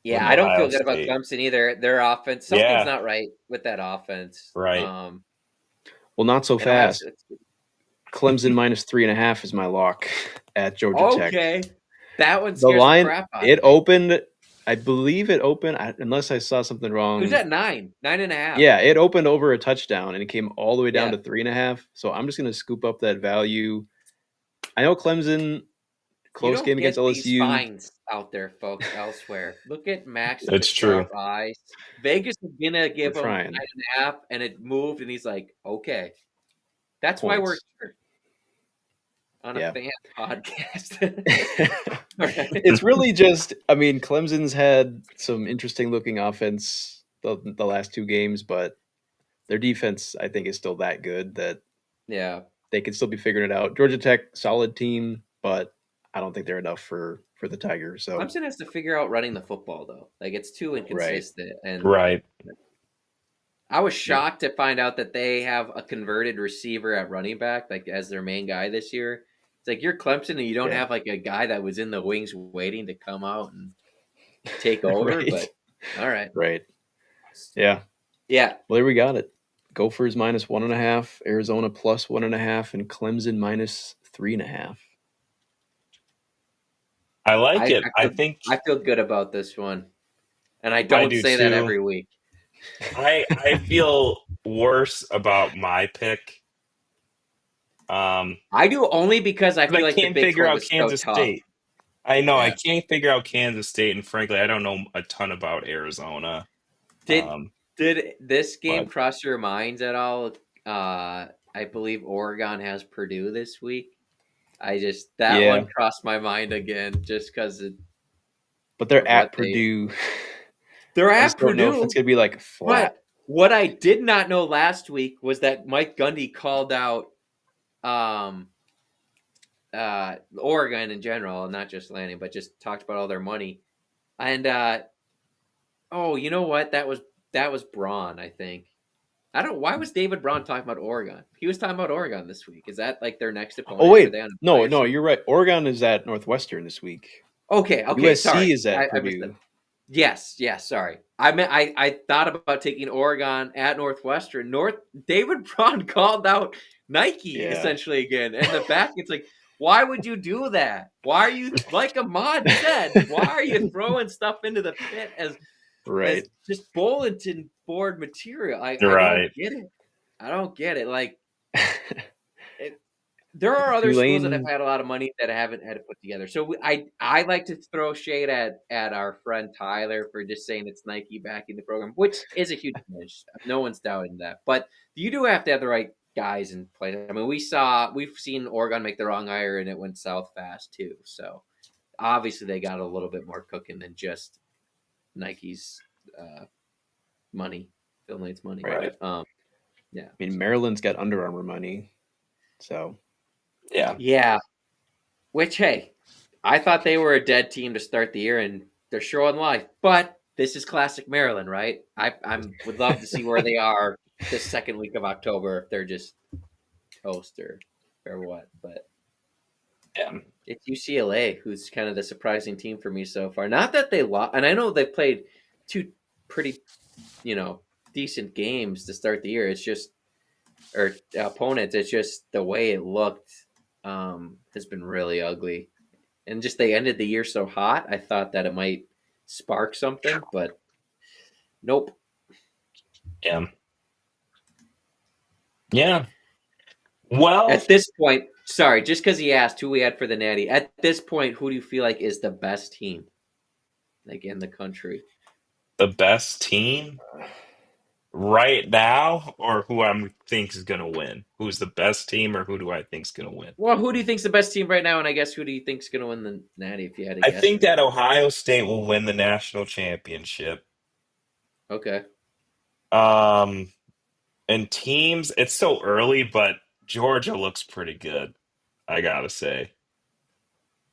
Yeah, with I don't Ohio feel good about State. Clemson either. Their offense, something's Yeah. not right with that offense. Right. Well, not so and Ohio fast. State's- Clemson minus 3.5 is my lock at Georgia Tech. Okay, that one The scares the line, crap out it of me. opened, I believe it opened, unless I saw something wrong. Who's at 9.5? Yeah, it opened over a touchdown and it came all the way down Yeah. to 3.5. So I'm just going to scoop up that value. I know Clemson, close You don't game against get these LSU. fines out there, folks. Elsewhere, look at Max with It's the true. sharp eyes. Vegas is gonna give We're him trying. 9.5, and it moved, and he's like, "Okay, that's why we're Points. here on a Yeah. fan podcast." It's really just, I mean, Clemson's had some interesting looking offense the last 2 games, but their defense, I think, is still that good that Yeah, they can still be figuring it out. Georgia Tech, solid team, but I don't think they're enough for the Tigers. So Clemson has to figure out running the football though. Like it's too inconsistent, and Right. I was shocked to find out that they have a converted receiver at running back, like as their main guy this year. It's like you're Clemson and you don't Yeah. have like a guy that was in the wings waiting to come out and take over. Right. But all right. Right. Yeah. Yeah. Well, there we got it. Gophers -1.5, Arizona +1.5, and Clemson -3.5. I like it. I think I feel good about this one. And I I don't do say that too. every week. I feel worse about my pick. I do only because I feel like the can't Big figure 12 out is so Kansas tough. State. I know I Yeah. can't figure out Kansas State, and frankly, I don't know a ton about Arizona. Did this game but- cross your minds at all? I believe Oregon has Purdue this week. That Yeah. one crossed my mind again just because But they're of at what they- Purdue. they're I at just don't know if Purdue. it's going to be like flat. But what I did not know last week was that Mike Gundy called out Oregon in general, not just Lanning, but just talked about all their money. And you know what? That was Braun, I think. I don't. Why was David Braun talking about Oregon? He was talking about Oregon this week. Is that like their next opponent? Oh, wait. Are they on a No, bye or something? you're right. Oregon is at Northwestern this week. Okay. USC Sorry. is at I missed Purdue. that. Yes. Sorry. I thought about taking Oregon at Northwestern. David Braun called out Nike essentially again, and the back. It's like, why would you do that? Why are you, like Ahmad said? Why are you throwing stuff into the pit as just bulletin board material? I don't get it. I don't get it. Like, there are other schools that have had a lot of money that haven't had it put together. So I like to throw shade at our friend Tyler for just saying it's Nike backing the program, which is a huge advantage. No one's doubting that. But you do have to have the right guys in place. I mean, we've seen Oregon make the wrong hire and it went south fast too. So obviously they got a little bit more cooking than just Nike's money, Phil Knight's money. Right. Yeah. I mean, Maryland's got Under Armour money, so. Yeah. Which, hey, I thought they were a dead team to start the year, and they're showing life. But this is classic Maryland, right? I would love to see where they are this second week of October, if they're just toast or what. But it's UCLA who's kind of the surprising team for me so far. Not that they lost, and I know they've played two pretty, decent games to start the year. It's just, or opponents. It's just the way it looked has been really ugly, and just they ended the year so hot. I thought that it might spark something, but nope. Yeah. Well, at this point, sorry, just because he asked who we had for the Natty. At this point, who do you feel like is the best team, like in the country? The best team right now, or who I think is going to win? Who's the best team, or who do I think is going to win? Well, who do you think's the best team right now? And I guess who do you think's going to win the Natty? If you had to guess, I think that Ohio State will win the national championship. Okay. And teams, it's so early, but Georgia looks pretty good, I gotta say.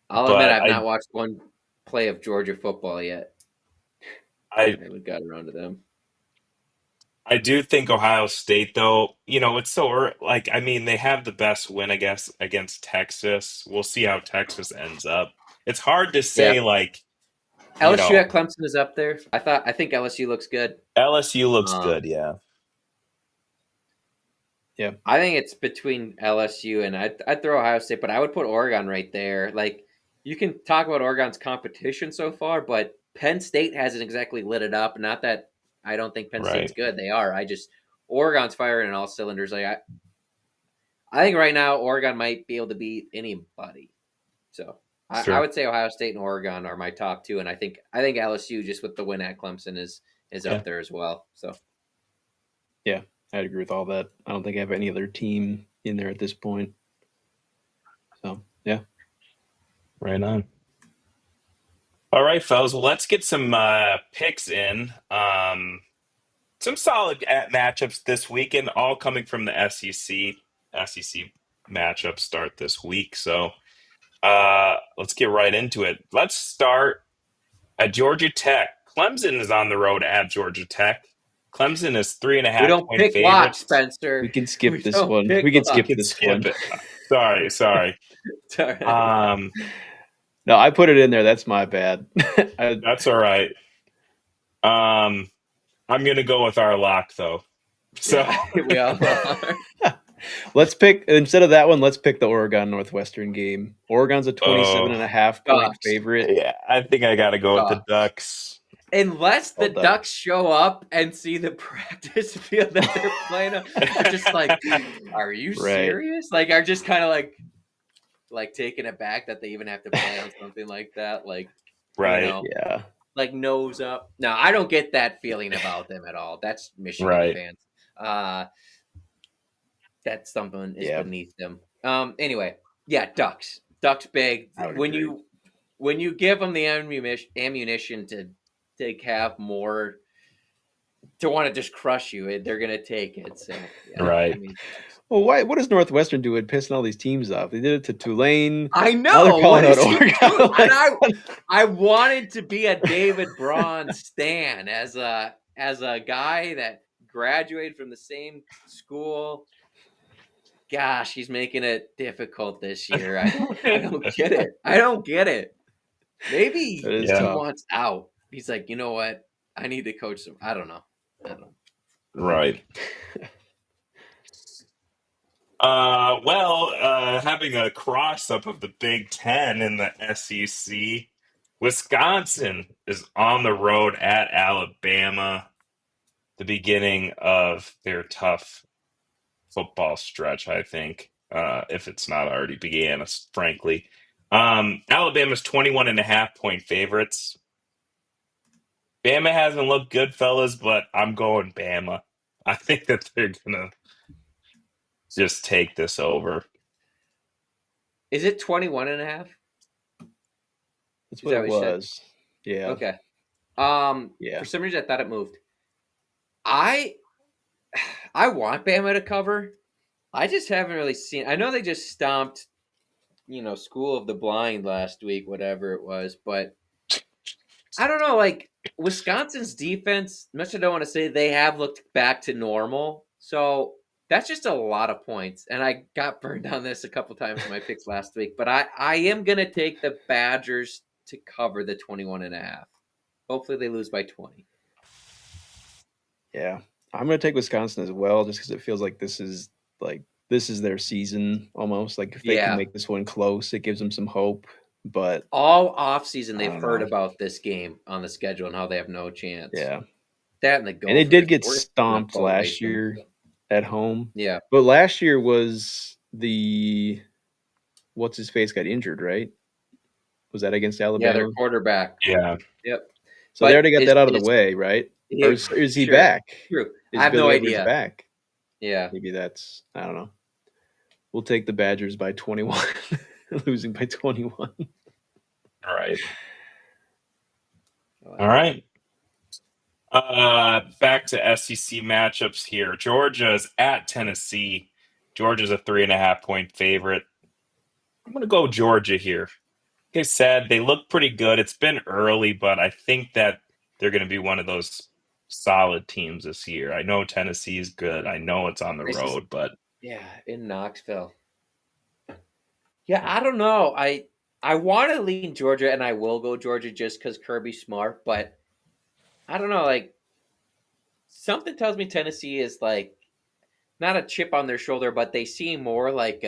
I'll admit I've not watched one play of Georgia football yet. I haven't got around to them. I do think Ohio State, though, it's so early. Like, I mean, they have the best win, I guess, against Texas. We'll see how Texas ends up. It's hard to say, LSU at Clemson is up there. I think LSU looks good. LSU looks good, yeah. Yeah. I think it's between LSU and I'd throw Ohio State, but I would put Oregon right there. Like, you can talk about Oregon's competition so far, but Penn State hasn't exactly lit it up. Not that I don't think Penn State's good. They are. Oregon's firing on all cylinders. Like, I think right now Oregon might be able to beat anybody. So I would say Ohio State and Oregon are my top two, and I think LSU, just with the win at Clemson, is up there as well. So yeah, I'd agree with all that. I don't think I have any other team in there at this point. So yeah, right on. All right, fellas. Well, let's get some picks in. Some solid matchups this weekend, all coming from the SEC. SEC matchups start this week, so let's get right into it. Let's start at Georgia Tech. Clemson is on the road at Georgia Tech. Clemson is 3.5 we don't point pick favorites. Spencer. We can skip this one. We can skip this one. Sorry. It's all right. No, I put it in there. That's my bad. That's all right. I'm gonna go with our lock though. So Yeah, we all are. Let's pick, instead of that one, let's pick the Oregon Northwestern game. Oregon's a 27 oh and a half point Ducks. favorite. yeah, I think I gotta go with the Ducks. Ducks. Unless the Well done. Ducks show up and see the practice field that they're playing on, are just like, are you Right. serious? Like, are just kind of like taken aback that they even have to play on something like that. Like, Right. you know, Yeah. like nose up. No, I don't get that feeling about them at all. That's Michigan Right. fans. That's something is Yeah. beneath them. Anyway, yeah, Ducks. Ducks big. I would When agree. you give them the ammunition to have more, to want to just crush you, they're gonna take it. So yeah, Right. I mean, Well, what does Northwestern do with pissing all these teams off? They did it to Tulane. I Now they're know. calling What out is he Oregon. doing? Like, And I wanted to be a David Braun stan as a guy that graduated from the same school. Gosh, he's making it difficult this year. I don't get it. I don't get it. Maybe That is Yeah. he tough. wants out. He's like, you know what? I need to coach some. I don't know. Right. Having a cross up of the Big Ten in the SEC, Wisconsin is on the road at Alabama, the beginning of their tough football stretch, I think, if it's not already began, frankly. Alabama's 21 and a half point favorites. Bama hasn't looked good, fellas, but I'm going Bama. I think that they're going to just take this over. Is it 21 and a half? That's Is what that it what you said? was. Yeah. Okay. Yeah. For some reason, I thought it moved. I want Bama to cover. I just haven't really seen. I know they just stomped, School of the Blind last week, whatever it was, but I don't know. Like Wisconsin's defense, much I don't want to say, they have looked back to normal. So that's just a lot of points, and I got burned on this a couple times in my picks last week. But I am gonna take the Badgers to cover the 21.5. Hopefully they lose by 20. Yeah. I'm going to take Wisconsin as well, just because it feels like this is their season almost. Like if they Yeah. can make this one close, it gives them some hope. But All offseason, I they've don't heard know. about this game on the schedule and how they have no chance. yeah. That and the Gophers. And they did get We're gonna stomped pull away last from year them. at home. Yeah. But last year was what's his face got injured, right? Was that against Yeah, Alabama? their quarterback. Yeah. Yep. So But they already got that out of the is- way, right? Or is he sure. back? True. Is I have no Billy Edwards idea. back? Yeah. Maybe that's, I don't know. We'll take the Badgers by 21, losing by 21. All right. All right. Back to SEC matchups here. Georgia's at Tennessee. Georgia's a 3.5 point favorite. I'm going to go Georgia here. Like I said, they look pretty good. It's been early, but I think that they're going to be one of those solid teams this year. I know Tennessee is good. I know it's on the This is- road, but Yeah, in Knoxville. Yeah, I don't know. I want to lean Georgia, and I will go Georgia just because Kirby's smart, but I don't know. Like, something tells me Tennessee is like not a chip on their shoulder, but they seem more like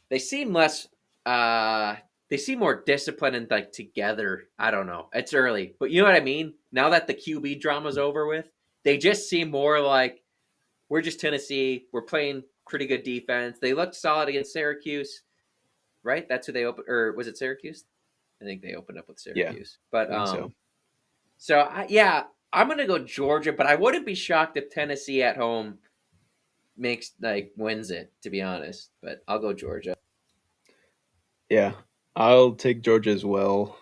they seem less. They seem more disciplined and like together. I don't know. It's early, but you know what I mean. Now that the QB drama's over with, they just seem more like we're just Tennessee. We're playing pretty good defense. They looked solid against Syracuse, right? That's who they opened, or was it Syracuse? I think they opened up with Syracuse. But I think so I'm gonna go Georgia, but I wouldn't be shocked if Tennessee at home wins it. To be honest, but I'll go Georgia. Yeah, I'll take Georgia as well.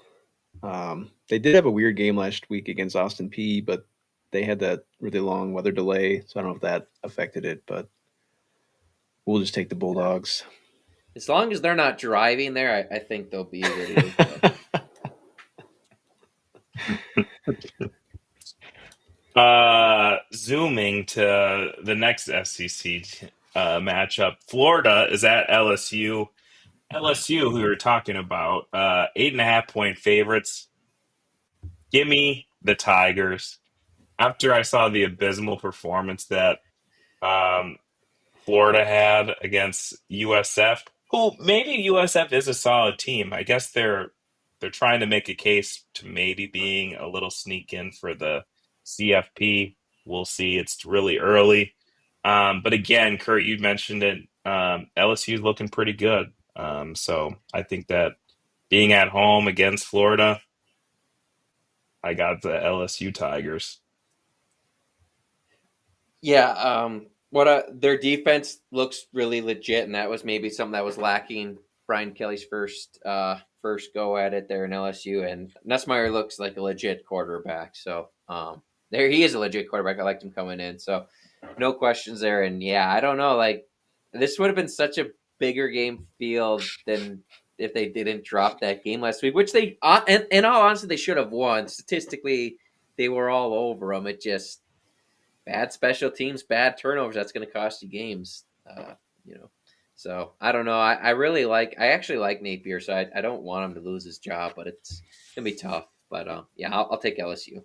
They did have a weird game last week against Austin Peay, but they had that really long weather delay, so I don't know if that affected it, but we'll just take the Bulldogs. As long as they're not driving there, I think they'll be ready to zooming to the next SEC matchup. Florida is at LSU. LSU, who we were talking about, 8.5 point favorites. Give me the Tigers. After I saw the abysmal performance that um, Florida had against USF, who maybe USF is a solid team. I guess they're trying to make a case to maybe being a little sneak in for the CFP. We'll see. It's really early. But again, Kurt, you mentioned it. LSU is looking pretty good. So I think that being at home against Florida, I got the LSU Tigers. Yeah, their defense looks really legit, and that was maybe something that was lacking Brian Kelly's first go at it there in LSU. And Nussmeier looks like a legit quarterback, so there he is a legit quarterback. I liked him coming in, so no questions there. And yeah, I don't know, like this would have been such a bigger game field than if they didn't drop that game last week, which they, in all honesty, they should have won. Statistically, they were all over them. It just bad special teams, bad turnovers. That's going to cost you games. You know, so I don't know. I actually like Napier, so I don't want him to lose his job, but it's gonna be tough. But yeah, I'll take LSU.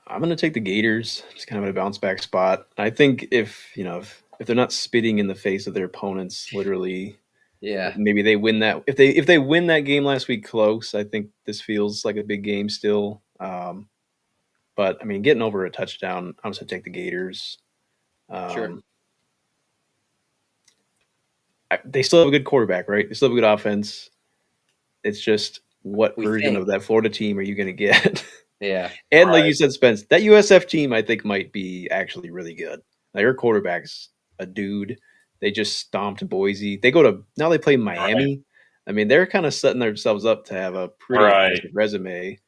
I'm going to take the Gators. Just kind of in a bounce back spot. I think if they're not spitting in the face of their opponents, literally, Yeah, maybe they win that. If they win that game last week close, I think this feels like a big game still. But I mean, getting over a touchdown, I'm just going to take the Gators. sure. They still have a good quarterback, right? They still have a good offense. It's just what We version think. of that Florida team are you going to get? Yeah, And like Right. you said, Spence, that USF team I think might be actually really good. Like their quarterback's a dude. They just stomped Boise. Now they play Miami. I mean, they're kind of setting themselves up to have a pretty Right. impressive resume.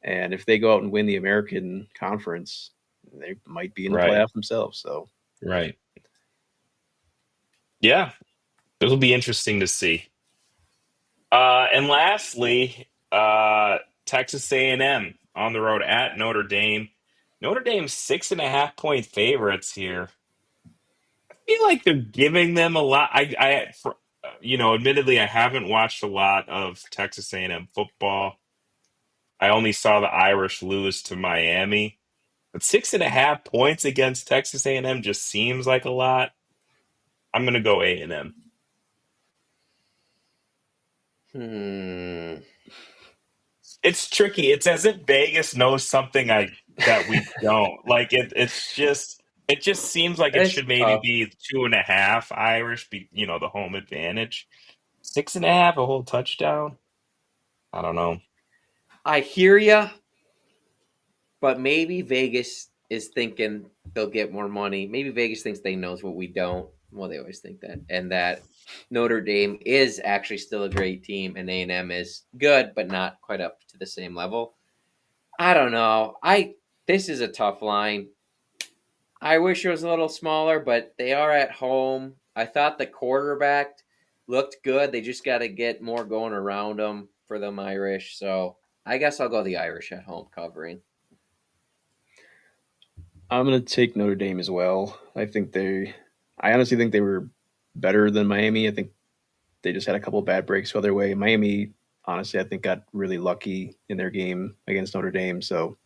And if they go out and win the American Conference, they might be in the Right. playoff themselves. So Right. Yeah, it'll be interesting to see. And lastly, Texas A&M on the road at Notre Dame. Notre Dame's 6.5 point favorites here. I feel like they're giving them a lot. Admittedly, I haven't watched a lot of Texas A&M football. I only saw the Irish lose to Miami. But 6.5 points against Texas A&M just seems like a lot. I'm gonna go A&M. It's tricky. It's as if Vegas knows something that we don't. Like it just seems like it it's should maybe tough. be 2.5 Irish, the home advantage. 6.5, a whole touchdown. I don't know. I hear ya, but maybe Vegas is thinking they'll get more money. Maybe Vegas thinks they knows what we don't. Well, they always think that, and that Notre Dame is actually still a great team, and A&M is good, but not quite up to the same level. I don't know. This is a tough line. I wish it was a little smaller, but they are at home. I thought the quarterback looked good. They just got to get more going around them for them Irish. So I guess I'll go the Irish at home covering. I'm going to take Notre Dame as well. I honestly think they were better than Miami. I think they just had a couple of bad breaks go their way. Miami, honestly, I think got really lucky in their game against Notre Dame. So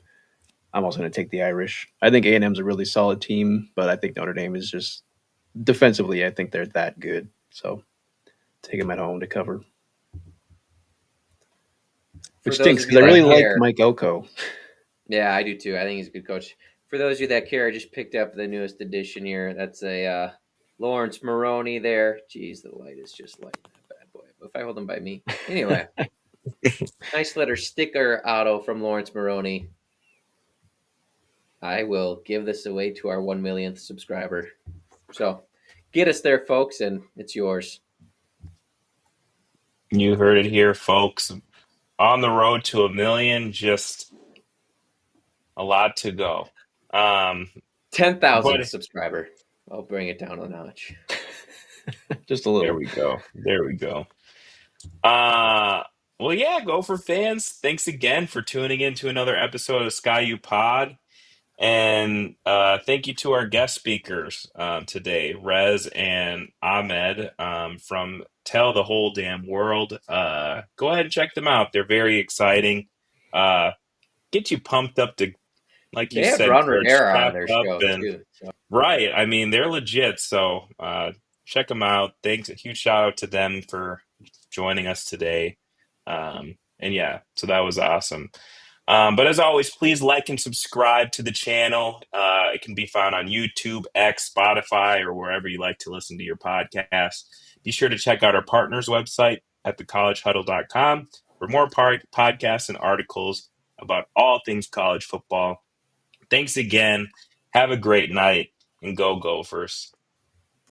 I'm also going to take the Irish. I think A&M's a really solid team, but I think Notre Dame is just defensively, I think they're that good. So take them at home to cover. For Which those stinks of because you I really that like care, Mike Elko. yeah, I do too. I think he's a good coach. For those of you that care, I just picked up the newest edition here. That's a Lawrence Maroney there. Jeez, the light is just lighting that bad boy. If I hold them by me. Anyway, nice letter sticker auto from Lawrence Maroney. I will give this away to our 1 millionth subscriber. So get us there, folks, and it's yours. You heard it here, folks. On the road to 1 million, just a lot to go. 10,000th But subscriber. I'll bring it down a notch. Just a there little. we go. There we go. Well, yeah, Gopher fans, thanks again for tuning in to another episode of Sky U Pod. And thank you to our guest speakers today, Rez and Ahmed from Tell the Whole Damn World. Go ahead and check them out. They're very exciting. Get you pumped up to, like you They had said, Ron Coach, Rivera on pep their up show and too. So. right. I mean, they're legit. So check them out. Thanks. A huge shout out to them for joining us today. And yeah, so that was awesome. But as always, please like and subscribe to the channel. It can be found on YouTube, X, Spotify, or wherever you like to listen to your podcast. Be sure to check out our partners website at thecollegehuddle.com for more podcasts and articles about all things college football. Thanks again. Have a great night and go Gophers.